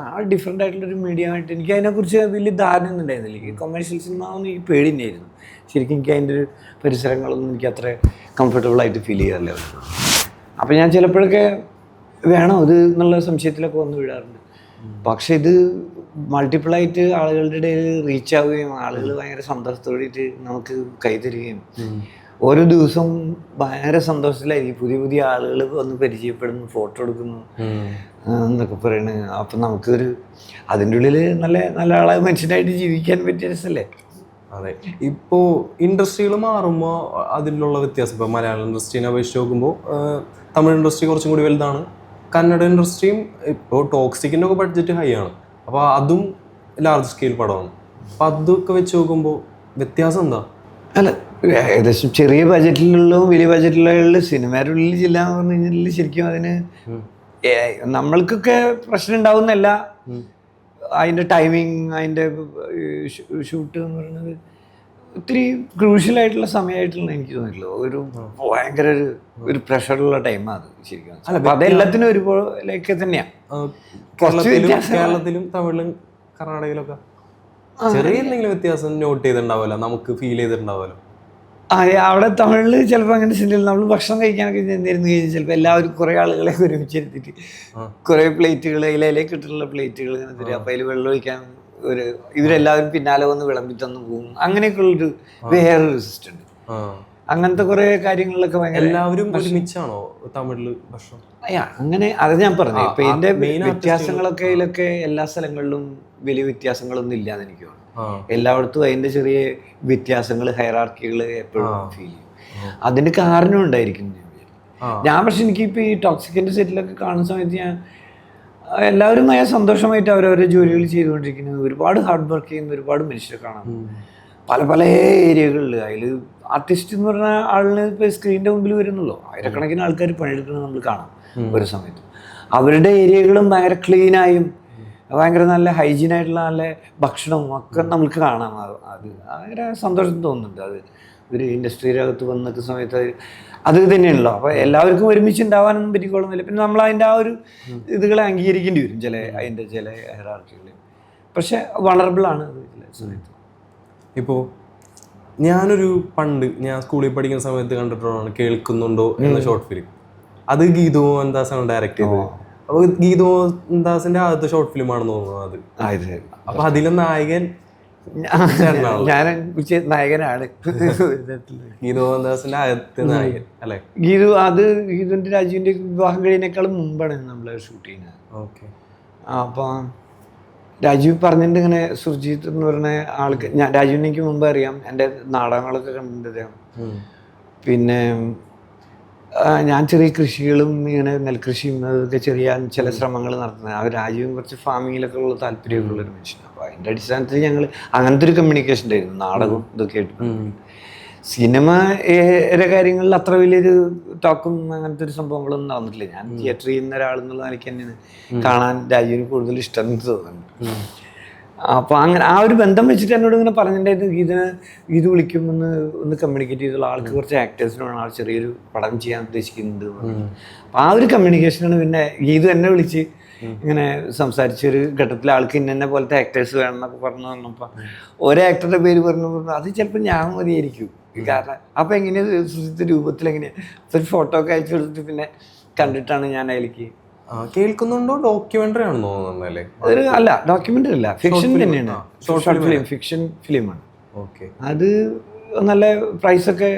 ഡിഫറെൻ്റ് ആയിട്ടുള്ളൊരു മീഡിയ ആയിട്ട് എനിക്ക് അതിനെക്കുറിച്ച് വലിയ ധാരണ ഒന്നും ഉണ്ടായിരുന്നില്ല. എനിക്ക് കൊമേഴ്ഷ്യൽ സിനിമ ഒന്നും എനിക്ക് പേടി തന്നെയായിരുന്നു. ശരിക്കും എനിക്ക് അതിൻ്റെ ഒരു പരിസരങ്ങളൊന്നും എനിക്ക് അത്ര കംഫർട്ടബിളായിട്ട് ഫീൽ ചെയ്യാറില്ല. അപ്പോൾ ഞാൻ ചിലപ്പോഴൊക്കെ വേണോ ഇത് എന്നുള്ള സംശയത്തിലൊക്കെ വന്ന് വീഴാറുണ്ട്. പക്ഷെ ഇത് മൾട്ടിപ്പിളായിട്ട് ആളുകളുടെ ഇടയിൽ റീച്ച് ആവുകയും ആളുകൾ ഭയങ്കര സന്തോഷത്തോടെയിട്ട് നമുക്ക് കൈതരികയും ഓരോ ദിവസവും ഭയങ്കര സന്തോഷത്തിലായിരിക്കും. പുതിയ ആളുകൾ വന്ന് പരിചയപ്പെടുന്നു, ഫോട്ടോ എടുക്കുന്നു എന്നൊക്കെ പറയുന്നത്. അപ്പം നമുക്കൊരു അതിൻ്റെ ഉള്ളിൽ നല്ല ആളായ മനുഷ്യനായിട്ട് ജീവിക്കാൻ പറ്റിയ രസമല്ലേ. അതെ, ഇപ്പോൾ ഇൻഡസ്ട്രികൾ മാറുമ്പോൾ അതിലുള്ള വ്യത്യാസം, ഇപ്പോൾ മലയാളം ഇൻഡസ്ട്രീനെ അപേക്ഷിച്ച് നോക്കുമ്പോൾ തമിഴ് ഇൻഡസ്ട്രി കുറച്ചും കൂടി വലുതാണ്. കന്നഡ ഇൻഡസ്ട്രിയും ഇപ്പോൾ ടോക്സിക്കിൻ്റെ ഒക്കെ ബഡ്ജറ്റ് ഹൈ ആണ്, അപ്പോൾ അതും ലാർജ് സ്കെയിൽ പടമാണ്. അപ്പം അതൊക്കെ വെച്ച് നോക്കുമ്പോൾ വ്യത്യാസം എന്താ? അല്ല, ഏകദേശം ചെറിയ ബജറ്റിലുള്ള വലിയ ബജറ്റിലുള്ള സിനിമയുടെ ഉള്ളിൽ ജില്ല എന്ന് പറഞ്ഞു കഴിഞ്ഞാൽ ശരിക്കും അതിന് നമ്മൾക്കൊക്കെ പ്രശ്നം ഉണ്ടാവുന്നല്ല. അതിൻ്റെ ടൈമിങ്, അതിൻ്റെ ഷൂട്ട് എന്ന് പറയുന്നത് ഒത്തിരി ക്രൂഷ്യലായിട്ടുള്ള സമയമായിട്ടുള്ള എനിക്ക് തോന്നിയിട്ടുള്ളൂ. ഒരു ഭയങ്കര ഒരു പ്രഷറുള്ള ടൈമാണ് അത് ശരിക്കും. അപ്പം അതെല്ലാത്തിനും ഒരുപോലെയൊക്കെ തന്നെയാണ്. കേരളത്തിലും തമിഴിലും കർണാടകയിലൊക്കെ ചെറിയ എന്തെങ്കിലും വ്യത്യാസം നോട്ട് ചെയ്തിട്ടുണ്ടാവുമല്ലോ, നമുക്ക് ഫീൽ ചെയ്തിട്ടുണ്ടാവുമല്ലോ. അവിടെ തമിഴിൽ ചിലപ്പോൾ അങ്ങനെ ചിന്തയിൽ നമ്മൾ ഭക്ഷണം കഴിക്കാനൊക്കെ ചെന്നിരുന്നു കഴിഞ്ഞാൽ ചിലപ്പോൾ എല്ലാവരും കുറേ ആളുകളെ ഒരുമിച്ചിരുത്തിട്ട് കുറേ പ്ലേറ്റുകൾ ഇലയിലേക്ക് ഇട്ടിട്ടുള്ള പ്ലേറ്റുകൾ ഇങ്ങനെ തരും. അപ്പം അതിൽ വെള്ളം ഒഴിക്കാൻ ഇവരെല്ലാവരും പിന്നാലെ വന്ന് വിളമ്പി തന്നു പോകും. അങ്ങനെയൊക്കെയുള്ളൊരു വേറൊരു സിസ്റ്റം ഉണ്ട്. അങ്ങനത്തെ കുറേ കാര്യങ്ങളിലൊക്കെ ഭയങ്കര എല്ലാവരും ഒരുമിച്ചാണോ തമിഴിൽ ഭക്ഷണം? അങ്ങനെ അത് ഞാൻ പറഞ്ഞു. ഇപ്പം ഇതിൻ്റെ വ്യത്യാസങ്ങളൊക്കെ ഇതിലൊക്കെ എല്ലാ സ്ഥലങ്ങളിലും വലിയ വ്യത്യാസങ്ങളൊന്നും ഇല്ലാന്ന് എനിക്ക് തോന്നുന്നു. എല്ലായിടത്തും അതിൻ്റെ ചെറിയ വ്യത്യാസങ്ങൾ, ഹൈറാർക്കികൾ എപ്പോഴും ഫീൽ ചെയ്യും. അതിന് കാരണം ഉണ്ടായിരിക്കും ഞാൻ. പക്ഷെ എനിക്കിപ്പോൾ ഈ ടോക്സിക്കിൻ്റെ സെറ്റിലൊക്കെ കാണുന്ന സമയത്ത് ഞാൻ എല്ലാവരും ഭയ സന്തോഷമായിട്ട് അവരവരുടെ ജോലികൾ ചെയ്തുകൊണ്ടിരിക്കുന്നത്, ഒരുപാട് ഹാർഡ് വർക്ക് ചെയ്യുന്ന ഒരുപാട് മനുഷ്യരെ കാണാം പല പല ഏരിയകളിൽ. അതിൽ ആർട്ടിസ്റ്റ് എന്ന് പറഞ്ഞ ആളിന് ഇപ്പോൾ സ്ക്രീനിൻ്റെ മുമ്പിൽ വരുന്നുള്ളൂ, ആയിരക്കണക്കിന് ആൾക്കാർ പണിയെടുക്കുന്നത് നമ്മൾ കാണാം ഒരു സമയത്ത്. അവരുടെ ഏരിയകളും ഭയങ്കര ക്ലീനായും ഭയങ്കര നല്ല ഹൈജീനായിട്ടുള്ള നല്ല ഭക്ഷണവും ഒക്കെ നമുക്ക് കാണാം. അത് ഭയങ്കര സന്തോഷം തോന്നുന്നുണ്ട്. അത് ഒരു ഇൻഡസ്ട്രിയുടെ അകത്ത് വന്നിട്ട് സമയത്ത് അത് തന്നെയാണല്ലോ. അപ്പോൾ എല്ലാവർക്കും ഒരുമിച്ച് ഉണ്ടാവാനൊന്നും പറ്റിക്കോളുന്നില്ല. പിന്നെ നമ്മൾ അതിൻ്റെ ആ ഒരു ഇതുകളെ അംഗീകരിക്കേണ്ടി വരും അതിൻ്റെ ചില ഹൈറാർക്കികൾ. പക്ഷെ വളറബിളാണ് അത് ചില സമയത്ത്. ഇപ്പോൾ ഞാൻ സ്കൂളിൽ പഠിക്കുന്ന സമയത്ത് കണ്ടിട്ടുള്ളതാണ് കേൾക്കുന്നുണ്ടോ എന്ന ഷോർട്ട് ഫിലിം. അത് ഗീതു മോഹൻദാസാണ് ഡയറക്റ്റ് ചെയ്തത്. അപ്പോൾ ഗീതു മോഹൻദാസിന്റെ ആദ്യത്തെ ഷോർട്ട് ഫിലിം ആണെന്ന് തോന്നുന്നു അത്. അപ്പൊ അതിലെ നായകൻ ഞാൻ നായകനാണ്. ഗീതു മോഹൻദാസിന്റെ ആദ്യത്തെ നായകൻ അല്ലെ? ഗീതുവിന്റെ രാജുവിന്റെ വിവാഹം കഴിയുന്നേക്കാളും മുമ്പാണ് നമ്മൾ ഷൂട്ട് ചെയ്യുന്നത്. ഓക്കെ. അപ്പം രാജീവ് പറഞ്ഞിട്ട് ഇങ്ങനെ സുർജിത്ത് എന്ന് പറഞ്ഞ ആൾക്ക് രാജുവിനെ എനിക്ക് മുമ്പ് അറിയാം, എൻ്റെ നാടകങ്ങളൊക്കെ കണ്ടിട്ട് അറിയാം. പിന്നെ ഞാൻ ചെറിയ കൃഷികളും ഇങ്ങനെ നെൽകൃഷിയും അതൊക്കെ ചെയ്യാൻ ചില ശ്രമങ്ങൾ നടത്തുന്നത്. ആ രാജീവും കുറച്ച് ഫാമിങ്ങിലൊക്കെ ഉള്ള താല്പര്യമൊക്കെയുള്ളൊരു മനുഷ്യനാണ്. അപ്പോൾ അതിൻ്റെ അടിസ്ഥാനത്തിൽ ഞങ്ങൾ അങ്ങനത്തെ ഒരു കമ്മ്യൂണിക്കേഷൻ ഉണ്ടായിരുന്നു, നാടകവും ഇതൊക്കെ ആയിട്ട്. സിനിമയുടെ കാര്യങ്ങളിൽ അത്ര വലിയൊരു ടോക്കും അങ്ങനത്തെ ഒരു സംഭവങ്ങളൊന്നും നടന്നിട്ടില്ല. ഞാൻ തിയേറ്റർ ചെയ്യുന്ന ഒരാളെന്നുള്ള നിലയ്ക്ക് തന്നെയാണ് കാണാൻ രാജീവിന് കൂടുതൽ ഇഷ്ടം എന്ന് തോന്നുന്നുണ്ട്. അപ്പോൾ അങ്ങനെ ആ ഒരു ബന്ധം വെച്ചിട്ട് എന്നോട് ഇങ്ങനെ പറഞ്ഞിട്ടുണ്ടായിരുന്നു, ഗീത് വിളിക്കുമെന്ന് ഒന്ന് കമ്മ്യൂണിക്കേറ്റ് ചെയ്തുള്ള ആൾക്ക് കുറച്ച് ആക്ടേഴ്സിനോട് ആൾ ചെറിയൊരു പടം ചെയ്യാൻ ഉദ്ദേശിക്കുന്നുണ്ട്. അപ്പോൾ ആ ഒരു കമ്മ്യൂണിക്കേഷനാണ്. പിന്നെ ഗീതു എന്നെ വിളിച്ച് ഇങ്ങനെ സംസാരിച്ചൊരു ഘട്ടത്തിൽ ആൾക്ക് ഇന്ന പോലത്തെ ആക്ടേഴ്സ് വേണം എന്നൊക്കെ പറഞ്ഞു തന്നപ്പോൾ ഒരേ ആക്ടറുടെ പേര് പറഞ്ഞു അത് ചിലപ്പോൾ ഞാൻ മതിയായിരിക്കും. കാരണം അപ്പം എങ്ങനെയാണ് സുജിത്ത് രൂപത്തിൽ എങ്ങനെയാണ് ഒരു ഫോട്ടോ ഒക്കെ അയച്ചു കൊടുത്തിട്ട് പിന്നെ കണ്ടിട്ടാണ് ഞാൻ അതിലേക്ക് കേൾക്കുന്നുണ്ടോ. ഡോക്യുമെന്ററി ആണെന്ന് തോന്നുന്നല്ലേ? അല്ല, ഡോക്യുമെന്ററി അല്ല, ഫിക്ഷൻ തന്നെയാണ്. ഷോർട്ട് ഫിലിം, ഫിക്ഷൻ ഫിലിമാണ്. ഓക്കെ. അത് നല്ല പ്രൈസൊക്കെ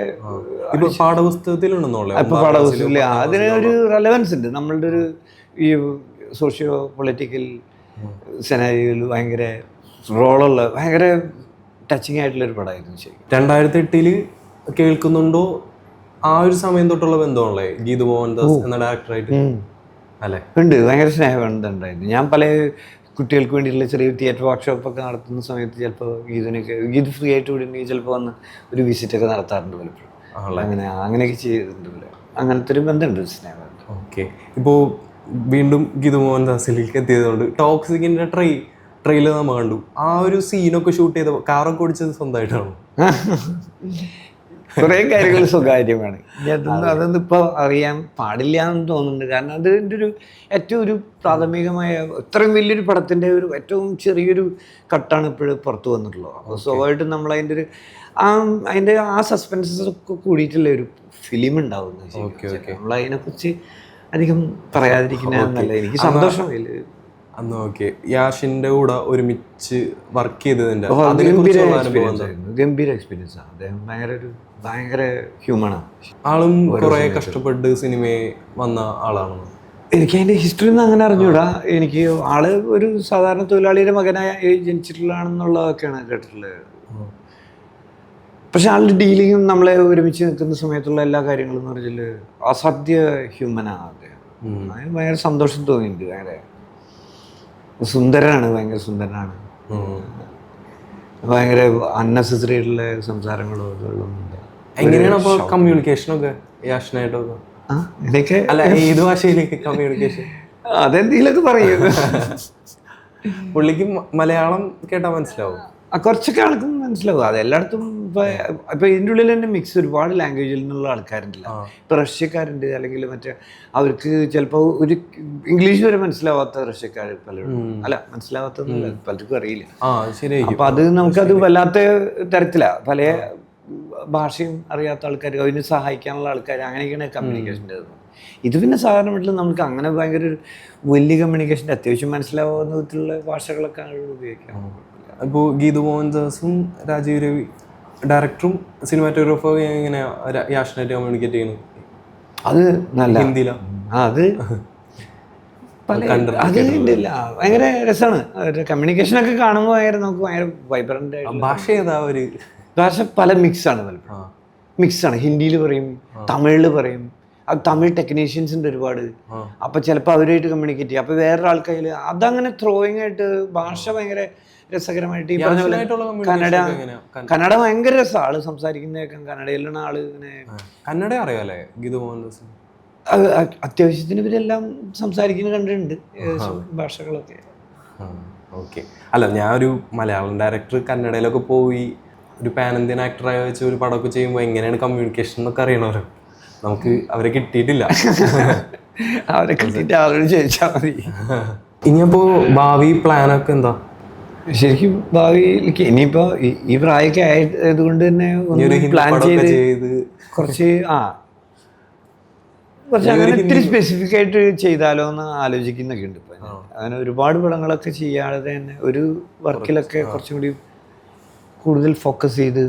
പാഠപുസ്തകത്തിലുണ്ടെന്നോ? പാഠപുസ്തകത്തില് അതിന് ഒരു റെലവൻസ് ഉണ്ട്. നമ്മളുടെ ഒരു ഈ സോഷ്യോ പൊളിറ്റിക്കൽ സെനാരിയോയിൽ ഭയങ്കര റോളുള്ള ഭയങ്കര ടച്ചിങ് ആയിട്ടുള്ളൊരു പടമായിരുന്നു. ശരി, 2008 കേൾക്കുന്നുണ്ടോ ആ ഒരു സമയം തൊട്ടുള്ള ബന്ധമാണല്ലേ ഗീതു മോഹൻദാസ് എന്ന ഡയറക്ടറായിട്ട്? അല്ലേ? ഉണ്ട്, ഭയങ്കര സ്നേഹബന്ധം ഉണ്ടായിരുന്നു. ഞാൻ പല കുട്ടികൾക്ക് വേണ്ടിയിട്ടുള്ള ചെറിയ തിയേറ്റർ വർക്ക്ഷോപ്പൊക്കെ നടത്തുന്ന സമയത്ത് ചിലപ്പോൾ ഗീത് ഫ്രീ ആയിട്ട് കൂടി ഉണ്ടെങ്കിൽ ചിലപ്പോൾ വന്ന് ഒരു വിസിറ്റൊക്കെ നടത്താറുണ്ട് പലപ്പോഴും. അങ്ങനെയൊക്കെ ചെയ്തിട്ടുണ്ട്. അങ്ങനത്തെ ഒരു ബന്ധമുണ്ട്, സ്നേഹബന്ധം. ഓക്കെ. ഇപ്പോൾ വീണ്ടും ഗീതു മോഹൻദാസിലേക്ക് എത്തിയതുകൊണ്ട് ടോക്സിക്കിൻ്റെ ട്രെയിലർ നമ്മൾ കണ്ടു. ആ ഒരു സീനൊക്കെ ഷൂട്ട് ചെയ്ത കാറൊക്കെ ഓടിച്ചത് സ്വന്തമായിട്ടാണോ? കുറേ കാര്യങ്ങൾ സ്വകാര്യമാണ്. അതൊന്നും ഇപ്പോൾ അറിയാൻ പാടില്ല എന്ന് തോന്നുന്നുണ്ട്. കാരണം അതിൻ്റെ ഒരു ഏറ്റവും ഒരു പ്രാഥമികമായ ഇത്രയും വലിയൊരു പടത്തിൻ്റെ ഒരു ഏറ്റവും ചെറിയൊരു കട്ടാണ് ഇപ്പോഴും പുറത്തു വന്നിട്ടുള്ളത്. അപ്പോൾ സ്വാഭാവികമായിട്ടും നമ്മൾ അതിൻ്റെ ആ സസ്പെൻസസ് ഒക്കെ കൂടിയിട്ടുള്ള ഒരു ഫിലിം ഉണ്ടാവുന്നത്. നമ്മൾ അതിനെക്കുറിച്ച് അധികം പറയാതിരിക്കുന്നതല്ല. എനിക്ക് സന്തോഷം. അന്ന് ഓക്കെ, യാഷിന്റെ കൂടെ ഒരുമിച്ച് വർക്ക് ചെയ്തതിന്റെ ഗംഭീര എക്സ്പീരിയൻസ് ആണ്. അദ്ദേഹം ഭയങ്കര ഹ്യൂമണാണ്. ആളും കുറെ കഷ്ടപ്പെട്ട് സിനിമയെ വന്ന ആളാണ്. എനിക്ക് അതിന്റെ ഹിസ്റ്ററി ഒന്നും അങ്ങനെ അറിഞ്ഞൂടാ. എനിക്ക് ആള് ഒരു സാധാരണ തൊഴിലാളിയുടെ മകനായി ജനിച്ചിട്ടുള്ളതാണെന്നുള്ളതൊക്കെയാണ് കേട്ടിട്ടുള്ളത്. പക്ഷെ ആളുടെ ഡീലിങ്ങും നമ്മളെ ഒരുമിച്ച് നിൽക്കുന്ന സമയത്തുള്ള എല്ലാ കാര്യങ്ങളും എന്ന് പറഞ്ഞാൽ അസാധ്യ ഹ്യൂമനാണ് അദ്ദേഹം. അതിന് ഭയങ്കര സന്തോഷം തോന്നിയിട്ടുണ്ട്. ഭയങ്കര സുന്ദരനാണ്, ഭയങ്കര സുന്ദരനാണ്. ഭയങ്കര അൺനെസസറി ആയിട്ടുള്ള സംസാരങ്ങളോ ഇതൊന്നുമില്ല. എങ്ങനെയാണ് അപ്പോൾ കമ്മ്യൂണിക്കേഷനൊക്കെ യാഷനായിട്ടൊക്കെ? ഇതൊക്കെ അല്ല, ഏത് ഭാഷയിലേക്ക് കമ്മ്യൂണിക്കേഷൻ? അതെന്തെങ്കിലുമൊക്കെ പറയും. പുള്ളിക്ക് മലയാളം കേട്ടാൽ മനസ്സിലാവും? കുറച്ചൊക്കെ ആൾക്കും മനസ്സിലാവും. അത് എല്ലായിടത്തും ഇപ്പൊ ഇതിൻ്റെ ഉള്ളിൽ തന്നെ മിക്സ് ഒരുപാട് ലാംഗ്വേജിൽ നിന്നുള്ള ആൾക്കാരുണ്ടല്ല. ഇപ്പൊ റഷ്യക്കാരുണ്ട്, അല്ലെങ്കിൽ മറ്റേ അവർക്ക് ചിലപ്പോൾ ഒരു ഇംഗ്ലീഷ് വരെ മനസ്സിലാവാത്ത റഷ്യക്കാർ പലരും, അല്ല മനസ്സിലാവാത്തതല്ല, പലർക്കും അറിയില്ല. അപ്പൊ അത് നമുക്കത് വല്ലാത്ത തരത്തിലാ. പല ഭാഷയും അറിയാത്ത ആൾക്കാർ, അതിന് സഹായിക്കാനുള്ള ആൾക്കാർ, അങ്ങനെയൊക്കെയാണ് കമ്മ്യൂണിക്കേഷൻ്റെ. ഇത് പിന്നെ സാധാരണ വീട്ടിൽ നമുക്ക് അങ്ങനെ ഭയങ്കര ഒരു വലിയ കമ്മ്യൂണിക്കേഷൻ്റെ അത്യാവശ്യം മനസ്സിലാവുന്ന വിധത്തിലുള്ള ഭാഷകളൊക്കെ ഉപയോഗിക്കാം. ഇപ്പോൾ ഗീതു മോഹൻദാസും രാജീവ് രവി ഡയറക്ടറും സിനിമാറ്റോഗ്രാഫറും എങ്ങനെയാണ് യാഷനായിട്ട് കമ്മ്യൂണിക്കേറ്റ് ചെയ്യുന്നത്? അത് നല്ല ഹിന്ദിയിലാണ്. അത് ഭയങ്കര രസമാണ്. കമ്മ്യൂണിക്കേഷനൊക്കെ കാണുമ്പോൾ ഭയങ്കര നമുക്ക് ഭയങ്കര വൈബ്രന്റ് ആയിട്ട്. ഭാഷ ഏതാ? ഒരു ഭാഷ പല മിക്സാണ്, പലപ്പോഴും മിക്സാണ്. ഹിന്ദിയിൽ പറയും, തമിഴിൽ പറയും. അത് തമിഴ് ടെക്നീഷ്യൻസ് ഉണ്ട് ഒരുപാട്. അപ്പൊ ചിലപ്പോൾ അവരുമായിട്ട് കമ്മ്യൂണിക്കേറ്റ് ചെയ്യും. അപ്പൊ വേറൊരാൾക്കതിൽ അതങ്ങനെ ത്രോയിങ് ആയിട്ട് ഭാഷ ഭയങ്കര രസകരമായിട്ട്. ഈ പറഞ്ഞ പോലെ കന്നഡ ഭയങ്കര രസമാണ്. ആള് സംസാരിക്കുന്നതൊക്കെ കന്നഡയിലാണ്. ആള് ഇങ്ങനെ കന്നഡ അറിയാലേ ഗീതു മോഹൻദാസ്? അത്യാവശ്യത്തിന് ഇവരെല്ലാം സംസാരിക്കുന്നത് കണ്ടിട്ടുണ്ട്, ഭാഷകളൊക്കെ. ഓക്കെ. അല്ല, ഞാനൊരു മലയാളം ഡയറക്ടർ കന്നഡയിലൊക്കെ പോയി ഒരു പാൻ ഇന്ത്യൻ ആക്ടറായി വെച്ച് ഒരു പടമൊക്കെ ചെയ്യുമ്പോൾ എങ്ങനെയാണ് കമ്മ്യൂണിക്കേഷൻ എന്നൊക്കെ അറിയണവരോ. നമുക്ക് അവരെ കിട്ടിയിട്ടില്ല. അവരെ കിട്ടിയിട്ട് അവരോട് ചോദിച്ചാൽ മതി. ഇനിയപ്പോൾ ഭാവി പ്ലാനൊക്കെ എന്താ? ശരിക്കും ഭാവിയിലേക്ക് ഇനിയിപ്പോൾ ഈ പ്രായമൊക്കെ ആയതുകൊണ്ട് തന്നെ പ്ലാൻ ചെയ്ത് കുറച്ച് അങ്ങനെ ഇത്തിരി സ്പെസിഫിക് ആയിട്ട് ചെയ്താലോ എന്ന് ആലോചിക്കുന്നൊക്കെ ഉണ്ട്. ഇപ്പം അങ്ങനെ ഒരുപാട് പടങ്ങളൊക്കെ ചെയ്യാതെ തന്നെ ഒരു വർക്കിലൊക്കെ കുറച്ചും കൂടി കൂടുതൽ ഫോക്കസ് ചെയ്ത്,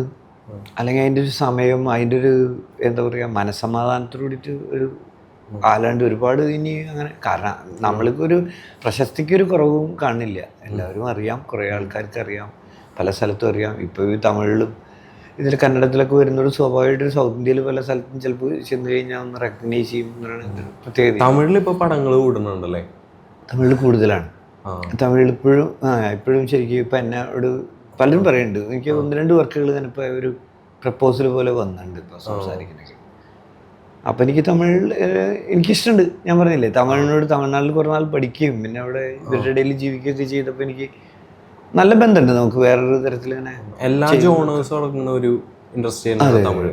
അല്ലെങ്കിൽ അതിൻ്റെ ഒരു സമയം, അതിൻ്റെ ഒരു എന്താ പറയുക, മനസ്സമാധാനത്തോട് കൂടിയിട്ട് ഒരു അല്ലാണ്ട് ഒരുപാട് ഇനി അങ്ങനെ. കാരണം നമ്മൾക്കൊരു പ്രശസ്തിക്കൊരു കുറവും കാണില്ല. എല്ലാവരും അറിയാം, കുറേ ആൾക്കാർക്ക് അറിയാം, പല സ്ഥലത്തും അറിയാം. ഇപ്പോൾ ഈ തമിഴിലും ഇതിൽ കന്നഡത്തിലൊക്കെ വരുന്നൊരു സ്വാഭാവികമായിട്ട് സൗത്ത് ഇന്ത്യയിൽ പല സ്ഥലത്തും ചിലപ്പോൾ ചെന്ന് കഴിഞ്ഞാൽ ഒന്ന് റെക്കഗ്നൈസ് ചെയ്യും എന്നതാണ് പ്രത്യേകത. തമിഴിൽ ഇപ്പോൾ പടങ്ങൾ കൂടുന്നുണ്ടല്ലേ? തമിഴിൽ കൂടുതലാണ്. തമിഴിൽ ഇപ്പോഴും ശരിക്കും ഇപ്പം എന്നോട് പലരും പറയുന്നുണ്ട്. എനിക്ക് 1-2 വർക്കുകൾ തന്നെ ഇപ്പോൾ ഒരു പ്രപ്പോസൽ പോലെ വന്നിട്ടുണ്ട് ഇപ്പോൾ സംസാരിക്കുന്നതൊക്കെ. അപ്പം എനിക്ക് തമിഴ് എനിക്കിഷ്ടമുണ്ട്. ഞാൻ പറഞ്ഞില്ലേ, തമിഴ്നാട്ടിൽ കുറേ നാൾ പഠിക്കുകയും പിന്നെ അവിടെ ഇവരുടെ ഇടയിൽ ജീവിക്കുകയൊക്കെ ചെയ്തപ്പോൾ എനിക്ക് നല്ല ബന്ധമുണ്ട്. നമുക്ക് വേറൊരു തരത്തിൽ തന്നെ എല്ലാ ജോണേഴ്സും നടക്കുന്ന ഒരു ഇൻഡസ്ട്രിയാണ് തമിഴ്.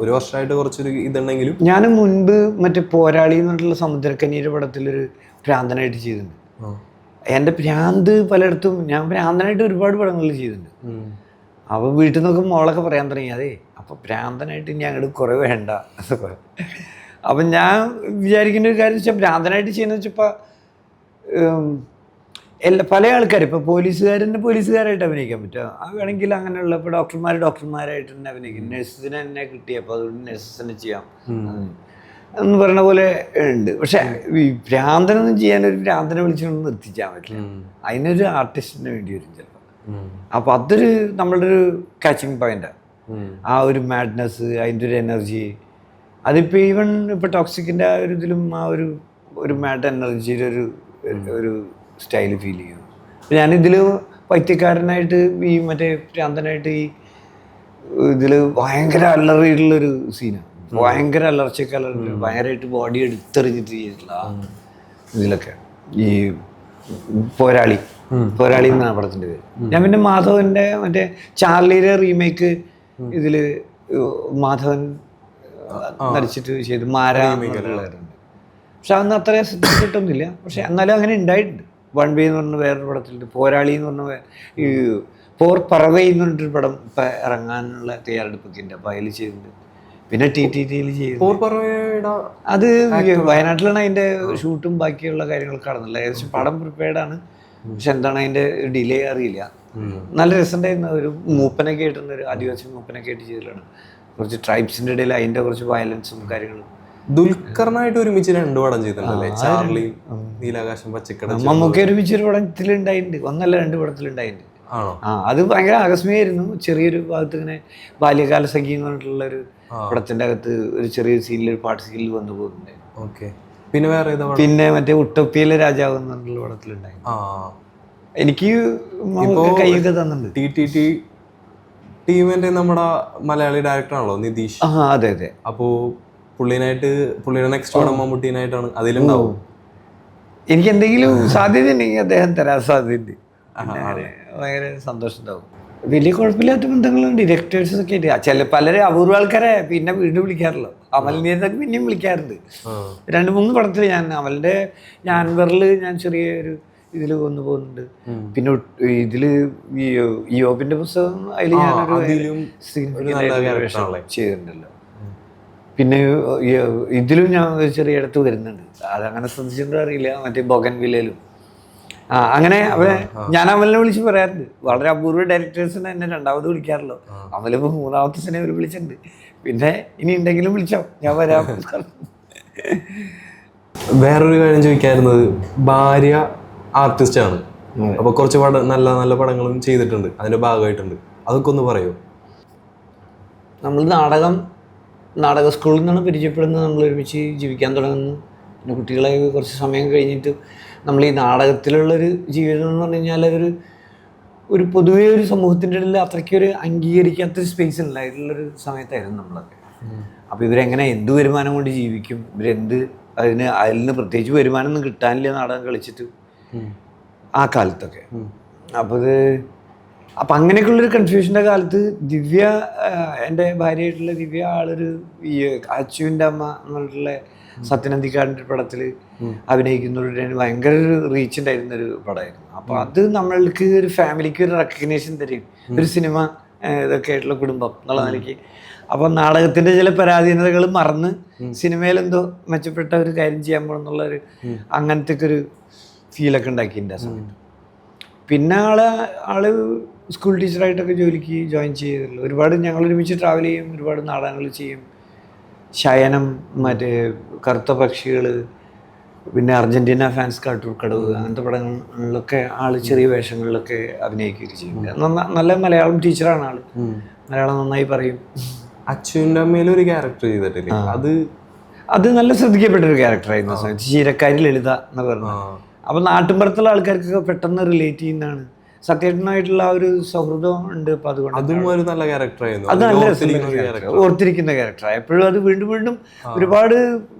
ഒരു വർഷമായിട്ട് കുറച്ചൊരു ഇതുണ്ടെങ്കിലും ഞാൻ മുൻപ് മറ്റേ പോരാളി എന്ന് പറഞ്ഞിട്ടുള്ള സമുദ്രക്കനിയുടെ പടത്തിലൊരു ഭ്രാന്തനായിട്ട് ചെയ്തിട്ടുണ്ട്. എൻ്റെ ഭ്രാന്ത് പലയിടത്തും ഞാൻ ഭ്രാന്തനായിട്ട് ഒരുപാട് പടങ്ങളിൽ ചെയ്തിട്ടുണ്ട്. അപ്പോൾ വീട്ടിൽ നിന്നൊക്കെ മോളൊക്കെ പറയാൻ തുടങ്ങി, അതെ അപ്പോൾ ഭ്രാന്തനായിട്ട് ഇനി അങ്ങോട്ട് കുറേ വേണ്ട. അപ്പം ഞാൻ വിചാരിക്കുന്ന ഒരു കാര്യം വെച്ചാൽ ഭ്രാന്തനായിട്ട് ചെയ്യുന്നത് വെച്ചപ്പോൾ പല ആൾക്കാർ ഇപ്പോൾ പോലീസുകാരായിട്ട് അഭിനയിക്കാൻ പറ്റുക. വേണമെങ്കിൽ അങ്ങനെയുള്ള ഇപ്പോൾ ഡോക്ടർമാരായിട്ട് തന്നെ അഭിനയിക്കും. നഴ്സസിനെ തന്നെ കിട്ടിയപ്പോൾ അതുകൊണ്ട് നഴ്സസിനെ ചെയ്യാം എന്ന് പറയുന്ന പോലെ ഉണ്ട്. പക്ഷെ ഈ ഭ്രാന്തനൊന്നും ചെയ്യാൻ ഒരു ഭ്രാന്തനെ വിളിച്ചൊന്നും നിർത്തിച്ചാൽ പറ്റില്ല. അതിനൊരു ആർട്ടിസ്റ്റിന് വേണ്ടി വരും ചിലപ്പോൾ. അപ്പോൾ അതൊരു നമ്മളുടെ ഒരു കാച്ചിങ് പോയിന്റാണ്. ആ ഒരു മാഡ്നെസ്, അതിൻ്റെ ഒരു എനർജി. അതിപ്പോൾ ഈവൻ ഇപ്പോൾ ടോക്സിക്കിൻ്റെ ആ ഒരു ഇതിലും ആ ഒരു മാഡ് എനർജിയുടെ ഒരു സ്റ്റൈല് ഫീൽ ചെയ്യുന്നു. അപ്പോൾ ഞാനിതിൽ പൈത്യക്കാരനായിട്ട് ഈ മറ്റേ ഭ്രാന്തനായിട്ട് ഈ ഇതിൽ ഭയങ്കര അലറിയിട്ടുള്ളൊരു സീനാണ്. ഭയങ്കര അലർച്ചയൊക്കെ ഭയങ്കരമായിട്ട് ബോഡി എടുത്തെറിഞ്ഞിട്ട് ചെയ്തിട്ടുള്ള ഇതിലൊക്കെ. ഈ പോരാളി എന്നാണ് പടത്തിൻ്റെ പേര്. ഞാൻ പിന്നെ മാധവൻ്റെ മറ്റേ ചാർലിയുടെ റീമേക്ക് ഇതിൽ മാധവൻ നടിച്ചിട്ട് ചെയ്ത് മാരാറുണ്ട്. പക്ഷെ അതൊന്നും അത്ര ശ്രദ്ധിച്ചിട്ടൊന്നുമില്ല. പക്ഷെ എന്നാലും അങ്ങനെ ഉണ്ടായിട്ടുണ്ട്. 1B എന്ന് പറഞ്ഞ വേറൊരു പടത്തിലുണ്ട്. പോരാളി എന്ന് പറഞ്ഞ ഈ പോർ പറവൈ എന്ന് പറഞ്ഞിട്ടൊരു പടം ഇപ്പം ഇറങ്ങാനുള്ള തയ്യാറെടുപ്പൊക്കെ ഉണ്ട്. അപ്പോൾ അതിൽ ചെയ്തിട്ടുണ്ട്. പിന്നെ TTTയിൽ ചെയ്തു. അത് വയനാട്ടിലാണ് അതിൻ്റെ ഷൂട്ടും ബാക്കിയുള്ള കാര്യങ്ങളൊക്കെ നടന്നില്ല. ഏകദേശം പടം പ്രിപ്പയർഡാണ്. പക്ഷെ എന്താണ് അതിൻ്റെ ഡിലേ അറിയില്ല. നല്ല രസമുണ്ടായിരുന്ന ഒരു മൂപ്പനൊക്കെ ആയിട്ടുണ്ട്, ഒരു ആദിവാസി മൂപ്പനൊക്കെ ആയിട്ട് ചെയ്തിട്ടാണ്. കുറച്ച് ട്രൈബ്സിൻ്റെ ഇടയിൽ അതിൻ്റെ കുറച്ച് വയലൻസും കാര്യങ്ങളും. ദുൽഖറിനായിട്ട് ഒരുമിച്ച് 2 പടം ചെയ്തിട്ടുണ്ടല്ലേ? ചാർലി, നീലാകാശം, പച്ചക്കട. മമ്മൂക്ക ഒരുമിച്ച് ഒരു പടത്തിലുണ്ടായിട്ടുണ്ട്. 1 അല്ല 2 പടത്തിലുണ്ടായിട്ടുണ്ട്. ആണോ? അത് ഭയങ്കര ആകസ്മികമായിരുന്നു. ചെറിയൊരു ഭാഗത്ത് ഇങ്ങനെ ബാല്യകാല സഖി എന്ന് പറഞ്ഞിട്ടുള്ള ഒരു പടത്തിന്റെ അകത്ത് ഒരു ചെറിയൊരു സീനിൽ, ഒരു പാട്ട് സീനിൽ വന്നു പോകുന്നുണ്ടായിരുന്നു. ഓക്കെ. പിന്നെ വേറെ പിന്നെ മറ്റേ ഉട്ടോപ്പിയിലെ രാജാവ് എന്ന് പറഞ്ഞിട്ടുള്ള പടത്തിലുണ്ടായി. എനിക്ക് കൈയൊക്കെ തന്നിട്ടുണ്ട്. ടീമിന്റെ നമ്മുടെ മലയാളി ഡയറക്ടറാണല്ലോ നിതീഷ്. അതെ അതെ. അപ്പോ പുള്ളിയുടെ നെക്സ്റ്റ് പടം മമ്മൂട്ടീനായിട്ടാണ്, അതിലുണ്ടാവും. എനിക്ക് എന്തെങ്കിലും സാധ്യത ഉണ്ടെങ്കിൽ അദ്ദേഹം തരാൻ സാധ്യതയുണ്ട്. ഭയങ്കര സന്തോഷം ഉണ്ടാവും. വലിയ കുഴപ്പമില്ലാത്ത ബന്ധങ്ങളുണ്ട് ഡയറക്ടേഴ്സ് ഒക്കെ ആയിട്ട്. പലരും അപൂർവ ആൾക്കാരെ പിന്നെ വീണ്ടും വിളിക്കാറുള്ളൂ. അമലിനെയൊക്കെ പിന്നെയും വിളിക്കാറുണ്ട്. 2-3 പടത്തിൽ ഞാൻ അമലിന്റെ ഞാൻവറില് ഞാൻ ചെറിയൊരു ഇതിൽ വന്നു പോകുന്നുണ്ട്. പിന്നെ ഇതില് യോബിന്റെ പുസ്തകം അതിൽ ഞാനൊരു ചെയ്തിട്ടുണ്ടല്ലോ. പിന്നെ ഇതിലും ഞാൻ ചെറിയ ഇടത്ത് വരുന്നുണ്ട്. അതങ്ങനെ ശ്രദ്ധിച്ചിട്ടുണ്ടോ അറിയില്ല. മറ്റേ ബൊഗൻവില്ലയിലും അങ്ങനെ ഞാൻ അമലിനെ വിളിച്ച് പറയാറുണ്ട്. വളരെ അപൂർവ ഡയറക്ടേഴ്സിനെ എന്നെ രണ്ടാമത് വിളിക്കാറുള്ളൂ. അമലിപ്പോ 3ാമത്തെ സിനിമ വിളിച്ചിട്ടുണ്ട്. പിന്നെ ഇനി ഉണ്ടെങ്കിലും വിളിച്ചോ, ഞാൻ വരാം. വേറൊരു കാര്യം ചോദിക്കാറുള്ളത്, ഭാര്യ ആർട്ടിസ്റ്റ് ആണ്. അപ്പൊ കുറച്ച് നല്ല നല്ല പടങ്ങളും ചെയ്തിട്ടുണ്ട്, അതിന്റെ ഭാഗമായിട്ടുണ്ട്. അതൊക്കെ ഒന്ന് പറയോ? നമ്മൾ നാടക സ്കൂളിൽ നിന്നാണ് പരിചയപ്പെടുന്നത്. നമ്മൾ ഒരുമിച്ച് ജീവിക്കാൻ തുടങ്ങുന്നു. പിന്നെ കുട്ടികളെ കുറച്ച് സമയം കഴിഞ്ഞിട്ട് നമ്മൾ ഈ നാടകത്തിലുള്ളൊരു ജീവിതം എന്ന് പറഞ്ഞു കഴിഞ്ഞാൽ ഒരു പൊതുവേ ഒരു സമൂഹത്തിൻ്റെ ഇടയിൽ അത്രയ്ക്കൊരു അംഗീകരിക്കാത്തൊരു സ്പേസ് ഉണ്ടായിട്ടുള്ളൊരു സമയത്തായിരുന്നു നമ്മളൊക്കെ. അപ്പോൾ ഇവരെങ്ങനെ എന്ത് വരുമാനം കൊണ്ട് ജീവിക്കും, അതിൽ നിന്ന് പ്രത്യേകിച്ച് വരുമാനമൊന്നും കിട്ടാനില്ല നാടകം കളിച്ചിട്ട് ആ കാലത്തൊക്കെ. അപ്പം അങ്ങനെയൊക്കെയുള്ളൊരു കൺഫ്യൂഷൻ്റെ കാലത്ത് ദിവ്യ, എൻ്റെ ഭാര്യയായിട്ടുള്ള ദിവ്യ, ഈ അച്ചുവിൻ്റെ അമ്മ എന്ന് പറഞ്ഞിട്ടുള്ള സത്യനന്ദിക്കാടിൻ്റെ പടത്തിൽ അഭിനയിക്കുന്നവരുടെ ഭയങ്കര ഒരു റീച്ച് ഉണ്ടായിരുന്നൊരു പടമായിരുന്നു. അപ്പോൾ അത് നമ്മൾക്ക് ഒരു ഫാമിലിക്ക് ഒരു റെക്കഗ്നേഷൻ തരും, ഒരു സിനിമ ഇതൊക്കെ ആയിട്ടുള്ള കുടുംബം എന്നുള്ള നിലയ്ക്ക്. അപ്പം നാടകത്തിൻ്റെ ചില പരാധീനതകൾ മറന്ന് സിനിമയിൽ എന്തോ മെച്ചപ്പെട്ട ഒരു കാര്യം ചെയ്യാൻ പോകണമെന്നുള്ളൊരു അങ്ങനത്തെ ഒക്കെ ഒരു ഫീലൊക്കെ ഉണ്ടാക്കിയിട്ടുണ്ട് ആ സമയത്ത്. പിന്നെ ആള് സ്കൂൾ ടീച്ചറായിട്ടൊക്കെ ജോലിക്ക് ജോയിൻ ചെയ്തിട്ടുള്ളൂ. ഒരുപാട് ഞങ്ങൾ ഒരുമിച്ച് ട്രാവൽ ചെയ്യും, ഒരുപാട് നാടകങ്ങൾ ചെയ്യും. ശയനം, മറ്റേ കറുത്ത പക്ഷികൾ, പിന്നെ അർജന്റീന ഫാൻസ് കാട്ടൂർക്കടവ്, അങ്ങനത്തെ പടങ്ങളിലൊക്കെ ചെറിയ വേഷങ്ങളിലൊക്കെ അഭിനയിക്കുകയൊക്കെ ചെയ്യും. നല്ല മലയാളം ടീച്ചറാണ് ആള്. മലയാളം നന്നായി പറയും. അച്ഛൻ്റെ അമ്മയിലൊരു ക്യാരക്ടർ ചെയ്തിട്ടില്ലേ, അത് നല്ല ശ്രദ്ധിക്കപ്പെട്ടൊരു ക്യാരക്ടറായിരുന്നു. ചീരക്കാരി ലളിത എന്ന് പറഞ്ഞു. അപ്പോൾ നാട്ടിൻപുറത്തുള്ള ആൾക്കാർക്കൊക്കെ പെട്ടെന്ന് റിലേറ്റ് ചെയ്യുന്നതാണ്. സത്യേട്ടനായിട്ടുള്ള ആ ഒരു സൗഹൃദം ഉണ്ട്. അപ്പോൾ അതുകൊണ്ട് അതും ഒരു നല്ല ക്യാരക്ടറായിരുന്നു. അത് നല്ല ഓർത്തിരിക്കുന്ന ക്യാരക്ടറാണ്. എപ്പോഴും അത് വീണ്ടും വീണ്ടും ഒരുപാട്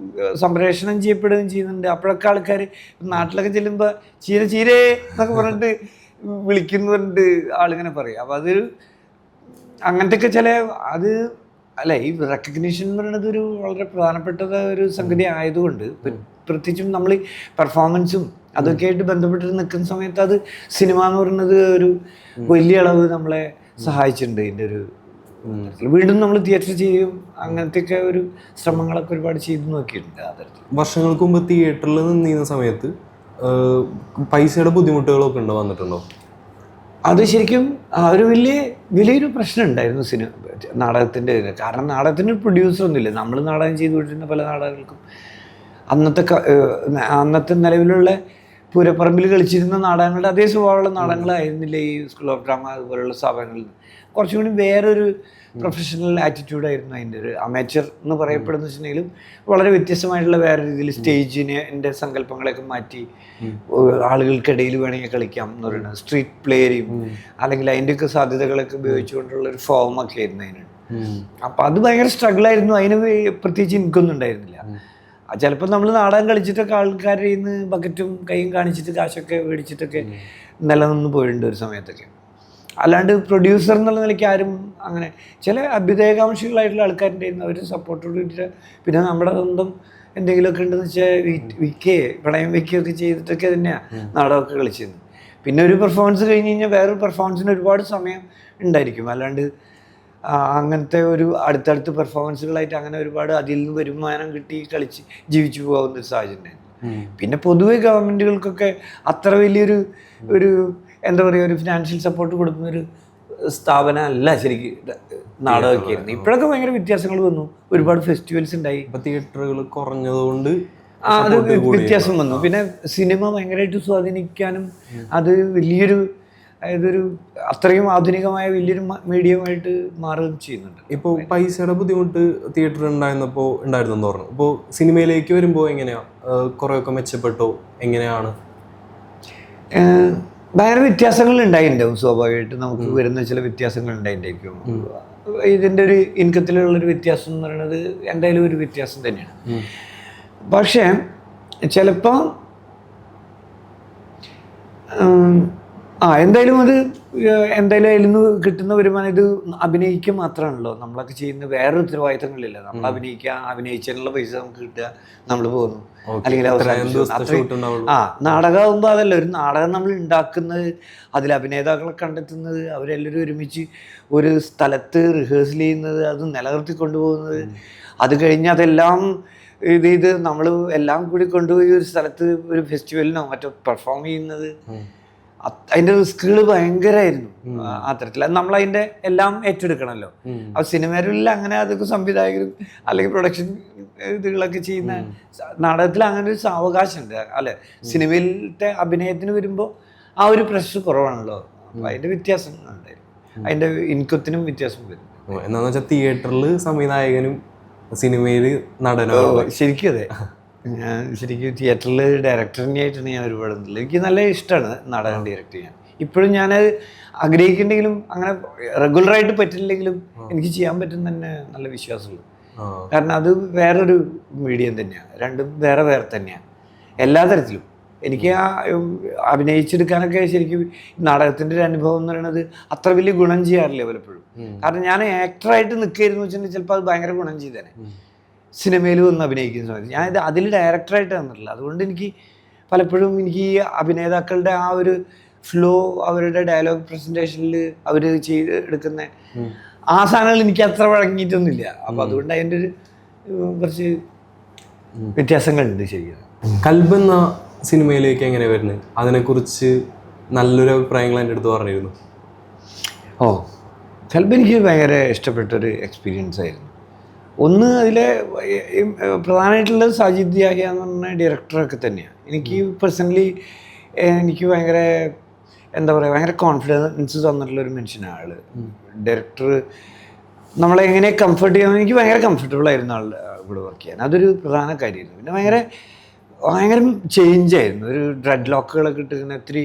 സംപ്രേഷണം ചെയ്യപ്പെടുകയും ചെയ്യുന്നുണ്ട്. അപ്പോഴൊക്കെ ആൾക്കാർ നാട്ടിലൊക്കെ ചെല്ലുമ്പോൾ ചീരേ എന്നൊക്കെ പറഞ്ഞിട്ട് വിളിക്കുന്നുണ്ട് ആളിങ്ങനെ പറയും. അപ്പോൾ അതൊരു അങ്ങനത്തെയൊക്കെ ഈ റെക്കഗ്നീഷൻ എന്ന് പറയുന്നത് ഒരു വളരെ പ്രധാനപ്പെട്ട ഒരു സംഗതി ആയതുകൊണ്ട്, പ്രത്യേകിച്ചും നമ്മൾ പെർഫോമൻസും അതൊക്കെ ആയിട്ട് ബന്ധപ്പെട്ടിട്ട് നിൽക്കുന്ന സമയത്ത് അത് സിനിമ എന്ന് പറയുന്നത് ഒരു വലിയ അളവ് നമ്മളെ സഹായിച്ചിട്ടുണ്ട്. ഇതിൻ്റെ ഒരു വീണ്ടും നമ്മൾ തിയേറ്റർ ചെയ്യും, അങ്ങനത്തെയൊക്കെ ഒരു ശ്രമങ്ങളൊക്കെ ഒരുപാട് ചെയ്ത് നോക്കിയിട്ടുണ്ട്. ആ തരത്തിൽ വർഷങ്ങൾക്ക് മുമ്പ് തിയേറ്ററിൽ നിന്നിരുന്ന സമയത്ത് പൈസയുടെ ബുദ്ധിമുട്ടുകളൊക്കെ വന്നിട്ടുണ്ടോ? അത് ശരിക്കും ഒരു വലിയൊരു പ്രശ്നം ഉണ്ടായിരുന്നു നാടകത്തിൻ്റെ. കാരണം നാടകത്തിന് പ്രൊഡ്യൂസറൊന്നുമില്ല. നമ്മൾ നാടകം ചെയ്തുകൊണ്ടിരുന്ന പല നാടകങ്ങൾക്കും അന്നത്തെ നിലവിലുള്ള പൂരപ്പറമ്പിൽ കളിച്ചിരുന്ന നാടകങ്ങളുടെ അതേ സ്വഭാവമുള്ള നാടകങ്ങളായിരുന്നില്ല ഈ സ്കൂൾ ഓഫ് ഡ്രാമ അതുപോലുള്ള സ്ഥാപനങ്ങളിൽ. കുറച്ചും കൂടി വേറൊരു പ്രൊഫഷണൽ ആറ്റിറ്റ്യൂഡായിരുന്നു അതിൻ്റെ. ഒരു അമേച്ചർ എന്ന് പറയപ്പെടുന്ന വെച്ചിട്ടുണ്ടെങ്കിലും വളരെ വ്യത്യസ്തമായിട്ടുള്ള വേറെ രീതിയിൽ സ്റ്റേജിൻ്റെ സങ്കല്പങ്ങളൊക്കെ മാറ്റി ആളുകൾക്കിടയിൽ വേണമെങ്കിൽ കളിക്കാം എന്ന് പറയുന്നത് സ്ട്രീറ്റ് പ്ലേയും അല്ലെങ്കിൽ അതിൻ്റെയൊക്കെ സാധ്യതകളൊക്കെ ഉപയോഗിച്ചുകൊണ്ടുള്ള ഒരു ഫോമൊക്കെ ആയിരുന്നു അതിന്. അപ്പം അത് ഭയങ്കര സ്ട്രഗിളായിരുന്നു. അതിന് പ്രത്യേകിച്ച് ഇൻകൊന്നും ഉണ്ടായിരുന്നില്ല. ചിലപ്പോൾ നമ്മൾ നാടകം കളിച്ചിട്ടൊക്കെ ആൾക്കാരുടെ കയ്യിൽ നിന്ന് ബക്കറ്റും കൈയും കാണിച്ചിട്ട് കാശൊക്കെ മേടിച്ചിട്ടൊക്കെ നിലനിന്ന് പോയിട്ടുണ്ട് ഒരു സമയത്തൊക്കെ. അല്ലാണ്ട് പ്രൊഡ്യൂസർ എന്നുള്ള നിലയ്ക്ക് ആരും അങ്ങനെ ചില അഭ്യുദയകാംക്ഷികളായിട്ടുള്ള ആൾക്കാരുടെ ആയിരുന്നു അവർ സപ്പോർട്ടോട് കൂടിയിട്ട്. പിന്നെ നമ്മുടെ സ്വന്തം എന്തെങ്കിലുമൊക്കെ ഉണ്ടെന്ന് വെച്ചാൽ പണയം വയ്ക്കുകയൊക്കെ ചെയ്തിട്ടൊക്കെ തന്നെയാണ് നാടകമൊക്കെ കളിച്ചിരുന്നത്. പിന്നെ ഒരു പെർഫോമൻസ് കഴിഞ്ഞ് കഴിഞ്ഞാൽ വേറൊരു പെർഫോമൻസിന് ഒരുപാട് സമയം ഉണ്ടായിരിക്കും. അല്ലാണ്ട് അങ്ങനത്തെ ഒരു അടുത്തടുത്ത് പെർഫോമൻസുകളായിട്ട് അങ്ങനെ ഒരുപാട് അതിൽ നിന്ന് വരുമാനം കിട്ടി കളിച്ച് ജീവിച്ചു പോകുന്ന ഒരു സാഹചര്യം. പിന്നെ പൊതുവെ ഗവൺമെൻറ്റുകൾക്കൊക്കെ അത്ര വലിയൊരു എന്താ പറയുക ഒരു ഫിനാൻഷ്യൽ സപ്പോർട്ട് കൊടുക്കുന്നൊരു സ്ഥാപനം അല്ല ശരിക്കും നാടകമൊക്കെ ആയിരുന്നു. ഇപ്പോഴൊക്കെ ഭയങ്കര വ്യത്യാസങ്ങൾ വന്നു. ഒരുപാട് ഫെസ്റ്റിവൽസ് ഉണ്ടായി. തിയേറ്ററുകൾ കുറഞ്ഞതുകൊണ്ട് അത് വ്യത്യാസം വന്നു. പിന്നെ സിനിമ ഭയങ്കരമായിട്ട് സ്വാധീനിക്കാനും അത് വലിയൊരു അതായത് ഒരു അത്രയും ആധുനികമായ വലിയൊരു മീഡിയമായിട്ട് മാറുകയും ചെയ്യുന്നുണ്ട്. ഇപ്പോൾ പൈസയുടെ ബുദ്ധിമുട്ട് തിയേറ്ററിൽ ഉണ്ടായിരുന്നെന്ന് പറഞ്ഞു. ഇപ്പോൾ സിനിമയിലേക്ക് വരുമ്പോൾ എങ്ങനെയാ കുറേയൊക്കെ മെച്ചപ്പെട്ടോ എങ്ങനെയാണ്? ഭയങ്കര വ്യത്യാസങ്ങൾ ഉണ്ടായിട്ടുണ്ടാവും. സ്വാഭാവികമായിട്ട് നമുക്ക് വരുന്ന ചില വ്യത്യാസങ്ങൾ ഉണ്ടായിട്ടുണ്ടായിരിക്കും. ഇതിൻ്റെ ഒരു ഇൻകത്തിലുള്ളൊരു വ്യത്യാസം എന്ന് പറയുന്നത് എന്തായാലും ഒരു വ്യത്യാസം തന്നെയാണ്. പക്ഷേ ചിലപ്പോൾ എന്തായാലും അത് എന്തായാലും അതിൽ നിന്ന് കിട്ടുന്ന വരുമാനം ഇത് അഭിനയിക്കുക മാത്രമാണല്ലോ. നമ്മളൊക്കെ ചെയ്യുന്ന വേറെ ഉത്തരവാദിത്തങ്ങളില്ല. നമ്മൾ അഭിനയിച്ചതിനുള്ള പൈസ നമുക്ക് കിട്ടുക, നമ്മൾ പോകുന്നു. അല്ലെങ്കിൽ നാടകമാകുമ്പോൾ അതല്ല, ഒരു നാടകം നമ്മൾ ഉണ്ടാക്കുന്നത്, അതിൽ അഭിനേതാക്കളെ കണ്ടെത്തുന്നത്, അവരെല്ലാവരും ഒരുമിച്ച് ഒരു സ്ഥലത്ത് റിഹേഴ്സൽ ചെയ്യുന്നത്, അത് നിലനിർത്തി കൊണ്ടുപോകുന്നത്, അത് കഴിഞ്ഞ് അതെല്ലാം ഇത് നമ്മൾ എല്ലാം കൂടി കൊണ്ടുപോയി ഒരു സ്ഥലത്ത് ഒരു ഫെസ്റ്റിവലിനോ മറ്റോ പെർഫോം ചെയ്യുന്നത്, അതിൻ്റെ റിസ്കുകൾ ഭയങ്കരമായിരുന്നു. ആ തരത്തിൽ നമ്മളതിൻ്റെ എല്ലാം ഏറ്റെടുക്കണമല്ലോ. അപ്പോൾ സിനിമയിലുള്ള അങ്ങനെ അതൊക്കെ സംവിധായകരും അല്ലെങ്കിൽ പ്രൊഡക്ഷൻ ഇതുകളൊക്കെ ചെയ്യുന്ന, നാടകത്തിൽ അങ്ങനെ ഒരു സാവകാശമുണ്ട് അല്ലെ. സിനിമയിലത്തെ അഭിനയത്തിന് വരുമ്പോൾ ആ ഒരു പ്രഷർ കുറവാണല്ലോ. അപ്പോൾ അതിൻ്റെ വ്യത്യാസം ഉണ്ടായിരുന്നു, അതിൻ്റെ ഇൻകത്തിനും വ്യത്യാസം വരും. എന്താണെന്ന് വെച്ചാൽ തിയേറ്ററിൽ സംവിധായകനും സിനിമയിൽ നടനോ. ശരിക്കും അതെ, ഞാൻ ശരിക്കും തിയേറ്ററിൽ ഡയറക്ടറിനായിട്ടാണ് ഞാൻ ഒരുപാട്. എനിക്ക് നല്ല ഇഷ്ടമാണ് നാടകം ഡയറക്റ്റ് ചെയ്യാൻ. ഇപ്പോഴും ഞാനത് ആഗ്രഹിക്കുന്നുണ്ടെങ്കിലും അങ്ങനെ റെഗുലറായിട്ട് പറ്റില്ലെങ്കിലും എനിക്ക് ചെയ്യാൻ പറ്റും തന്നെ നല്ല വിശ്വാസമുള്ളൂ. കാരണം അത് വേറൊരു മീഡിയം തന്നെയാണ്, രണ്ടും വേറെ വേറെ തന്നെയാണ് എല്ലാ തരത്തിലും. എനിക്ക് ആ അഭിനയിച്ചെടുക്കാനൊക്കെ ശരിക്കും നാടകത്തിൻ്റെ ഒരു അനുഭവം എന്ന് പറയുന്നത് അത്ര വലിയ ഗുണം ചെയ്യാറില്ല പലപ്പോഴും. കാരണം ഞാൻ ആക്ടറായിട്ട് നിൽക്കുകയായിരുന്നു വെച്ചിട്ടുണ്ടെങ്കിൽ ചിലപ്പോൾ അത് ഭയങ്കര ഗുണം ചെയ്തേനെ. സിനിമയിൽ വന്ന് അഭിനയിക്കുന്ന സമയത്ത് ഞാനിത് അതിൽ ഡയറക്ടറായിട്ട് വന്നിട്ടില്ല. അതുകൊണ്ട് എനിക്ക് പലപ്പോഴും എനിക്ക് ഈ അഭിനേതാക്കളുടെ ആ ഒരു ഫ്ലോ, അവരുടെ ഡയലോഗ് പ്രസൻറ്റേഷനിൽ അവർ എടുക്കുന്ന ആ സാധനങ്ങൾ എനിക്ക് അത്ര വഴങ്ങിയിട്ടൊന്നുമില്ല. അപ്പോൾ അതുകൊണ്ട് അതിൻ്റെ ഒരു കുറച്ച് വ്യത്യാസങ്ങളുണ്ട് ശരിക്കും. കൽബ് എന്ന സിനിമയിലേക്ക് എങ്ങനെ വരുന്നത്, അതിനെക്കുറിച്ച് നല്ലൊരു അഭിപ്രായങ്ങൾ എൻ്റെ അടുത്ത് പറഞ്ഞിരുന്നു. കൽബ് എനിക്ക് ഭയങ്കര ഇഷ്ടപ്പെട്ടൊരു എക്സ്പീരിയൻസ് ആയിരുന്നു. ഒന്ന് അതിലെ പ്രധാനമായിട്ടുള്ളത് സാജിദ് യാഹിയ എന്ന് പറഞ്ഞ ഡയറക്ടറൊക്കെ തന്നെയാണ്. എനിക്ക് പേഴ്സണലി എനിക്ക് ഭയങ്കര എന്താ പറയുക, ഭയങ്കര കോൺഫിഡൻസ് തന്നിട്ടുള്ളൊരു മനുഷ്യനാണ് ആൾ. ഡയറക്ടർ നമ്മളെങ്ങനെ കംഫർട്ട് ചെയ്യാൻ എനിക്ക് ഭയങ്കര കംഫർട്ടബിൾ ആയിരുന്നു ആളുടെ ഇവിടെ വർക്ക് ചെയ്യാൻ. അതൊരു പ്രധാന കാര്യമായിരുന്നു. പിന്നെ ഭയങ്കര ചേഞ്ചായിരുന്നു. ഒരു ഡ്രെഡ് ലോക്കുകളൊക്കെ ഇട്ടിങ്ങനെ ഒത്തിരി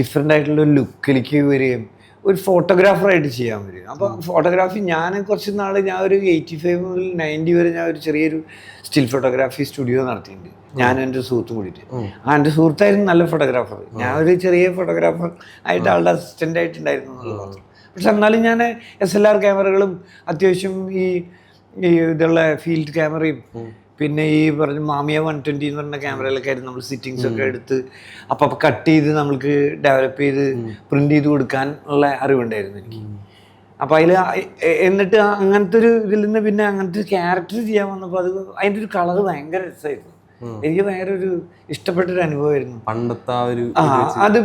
ഡിഫറെൻ്റ് ആയിട്ടുള്ളൊരു ലുക്കിലേക്ക് വരികയും ഒരു ഫോട്ടോഗ്രാഫറായിട്ട് ചെയ്യാൻ വരും. അപ്പോൾ ഫോട്ടോഗ്രാഫി ഞാൻ കുറച്ച് നാൾ ഞാൻ ഒരു 85 മുതൽ 90 വരെ ഞാൻ ഒരു ചെറിയൊരു സ്റ്റിൽ ഫോട്ടോഗ്രാഫി സ്റ്റുഡിയോ നടത്തിയിട്ടുണ്ട്. ഞാനും എൻ്റെ സുഹൃത്തും കൂടിയിട്ട്. എൻ്റെ സുഹൃത്തായിരുന്നു നല്ല ഫോട്ടോഗ്രാഫർ, ഞാൻ ഒരു ചെറിയ ഫോട്ടോഗ്രാഫർ ആയിട്ട് ആളുടെ അസിസ്റ്റൻ്റ് ആയിട്ടുണ്ടായിരുന്നു എന്നുള്ളത് മാത്രം. പക്ഷെ എന്നാലും ഞാൻ SLR ക്യാമറകളും അത്യാവശ്യം ഈ ഇതുള്ള ഫീൽഡ് ക്യാമറയും പിന്നെ ഈ പറഞ്ഞ മാമിയ 120 എന്ന് പറഞ്ഞ ക്യാമറയിലൊക്കെ ആയിരുന്നു നമ്മൾ സിറ്റിങ്സ് ഒക്കെ എടുത്ത് അപ്പം കട്ട് ചെയ്ത് നമ്മൾക്ക് ഡെവലപ്പ് ചെയ്ത് പ്രിന്റ് ചെയ്ത് കൊടുക്കാൻ ഉള്ള അറിവുണ്ടായിരുന്നു എനിക്ക്. അപ്പം അതിൽ എന്നിട്ട് അങ്ങനത്തെ ഒരു ഇതിൽ നിന്ന് പിന്നെ അങ്ങനത്തെ ഒരു ക്യാരക്ടർ ചെയ്യാൻ വന്നപ്പോൾ അത് അതിൻ്റെ ഒരു കളർ ഭയങ്കര രസമായിരുന്നു. എനിക്ക് ഭയങ്കര ഒരു ഇഷ്ടപ്പെട്ടൊരു അനുഭവമായിരുന്നു പണ്ടത്തെ ഒരു. അത്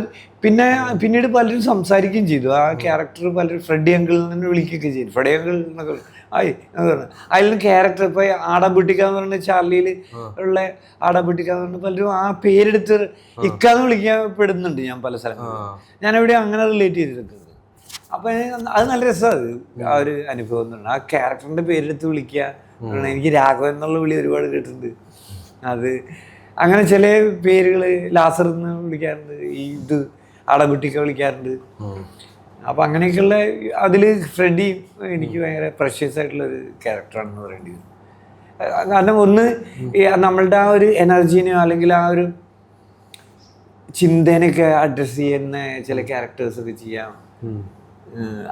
പിന്നീട് പലരും സംസാരിക്കുകയും ചെയ്തു. ആ ക്യാരക്ടർ പലരും ഫ്രെഡി അങ്കിളിൽ നിന്ന് വിളിക്കുകയൊക്കെ ചെയ്തു. ഫ്രെഡി അങ്കിൾ എന്നൊക്കെ അതിൽ നിന്ന് ക്യാരക്ടർ ഇപ്പോൾ ആടാബുട്ടിക്ക എന്ന് പറഞ്ഞ ചാർലിയിൽ ഉള്ള ആടാബുട്ടിക്ക എന്ന് പറഞ്ഞ പലരും ആ പേരെടുത്ത് ഇക്കാന്ന് വിളിക്കപ്പെടുന്നുണ്ട് ഞാൻ പല സ്ഥലങ്ങളിലും. ഞാനെവിടെ അങ്ങനെ റിലേറ്റ് ചെയ്തിട്ടുണ്ട്. അപ്പം അത് നല്ല രസമാണ് ആ ഒരു അനുഭവം എന്ന് പറഞ്ഞാൽ. ആ ക്യാരക്ടറിൻ്റെ പേരെടുത്ത് വിളിക്കുക. എനിക്ക് രാഘവൻ എന്നുള്ള വിളി ഒരുപാട് കേട്ടിട്ടുണ്ട്. അത് അങ്ങനെ ചില പേരുകൾ ലാസർ എന്ന് വിളിക്കാറുണ്ട്, ഈ ഇത് ആടാബുട്ടിക്ക വിളിക്കാറുണ്ട്. അപ്പം അങ്ങനെയൊക്കെയുള്ള അതിൽ ഫ്രെഡി എനിക്ക് ഭയങ്കര പ്രഷ്യസ് ആയിട്ടുള്ളൊരു ക്യാരക്ടറാണെന്ന് പറയേണ്ടി വരും. കാരണം ഒന്ന് നമ്മളുടെ ആ ഒരു എനർജീനെയോ അല്ലെങ്കിൽ ആ ഒരു ചിന്തേനെയൊക്കെ അഡ്രസ്സ് ചെയ്യുന്ന ചില ക്യാരക്ടേഴ്സൊക്കെ ചെയ്യാം.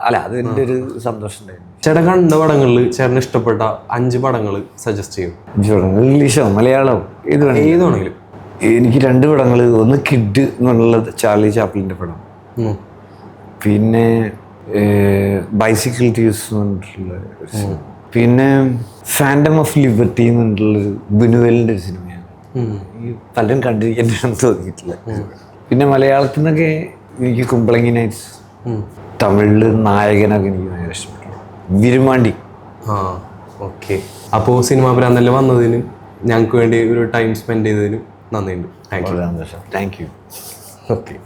അല്ല അതിൻ്റെ ഒരു സന്തോഷം ഉണ്ടായിരുന്നു. ചേട്ടൻ കണ്ട പടങ്ങളിൽ ചേട്ടന് ഇഷ്ടപ്പെട്ട 5 പടങ്ങൾ സജസ്റ്റ് ചെയ്യും. 5 പടങ്ങൾ ഇംഗ്ലീഷോ മലയാളമോ ഏതാണെങ്കിലും. എനിക്ക് 2 പടങ്ങൾ, ഒന്ന് കിഡ് എന്നുള്ളത് ചാർലി ചാപ്ലിൻ്റെ പടം, പിന്നെ ബൈസിക്കിൾ ട്യൂസ് പറഞ്ഞിട്ടുള്ള ഒരു സിനിമ, പിന്നെ ഫാൻഡം ഓഫ് ലിബർട്ടി എന്ന് പറഞ്ഞിട്ടുള്ളൊരു ബിനുവലിൻ്റെ ഒരു സിനിമയാണ്. ഈ പലരും കണ്ടിരിക്കേണ്ടതെന്ന് തോന്നിയിട്ടില്ല. പിന്നെ മലയാളത്തിൽ നിന്നൊക്കെ എനിക്ക് കുമ്പളങ്ങി നൈറ്റ്സ്, തമിഴിൽ നായകനൊക്കെ എനിക്ക് ഭയങ്കര ഇഷ്ടപ്പെട്ടു. വിരുമാണ്ടി. ഓക്കെ. അപ്പോൾ സിനിമാ ഭ്രാന്തനിൽ വന്നതിനും ഞങ്ങൾക്ക് വേണ്ടി ഒരു ടൈം സ്പെൻഡ് ചെയ്തതിനും നന്ദിയുണ്ട്. Thank you. ഓക്കെ.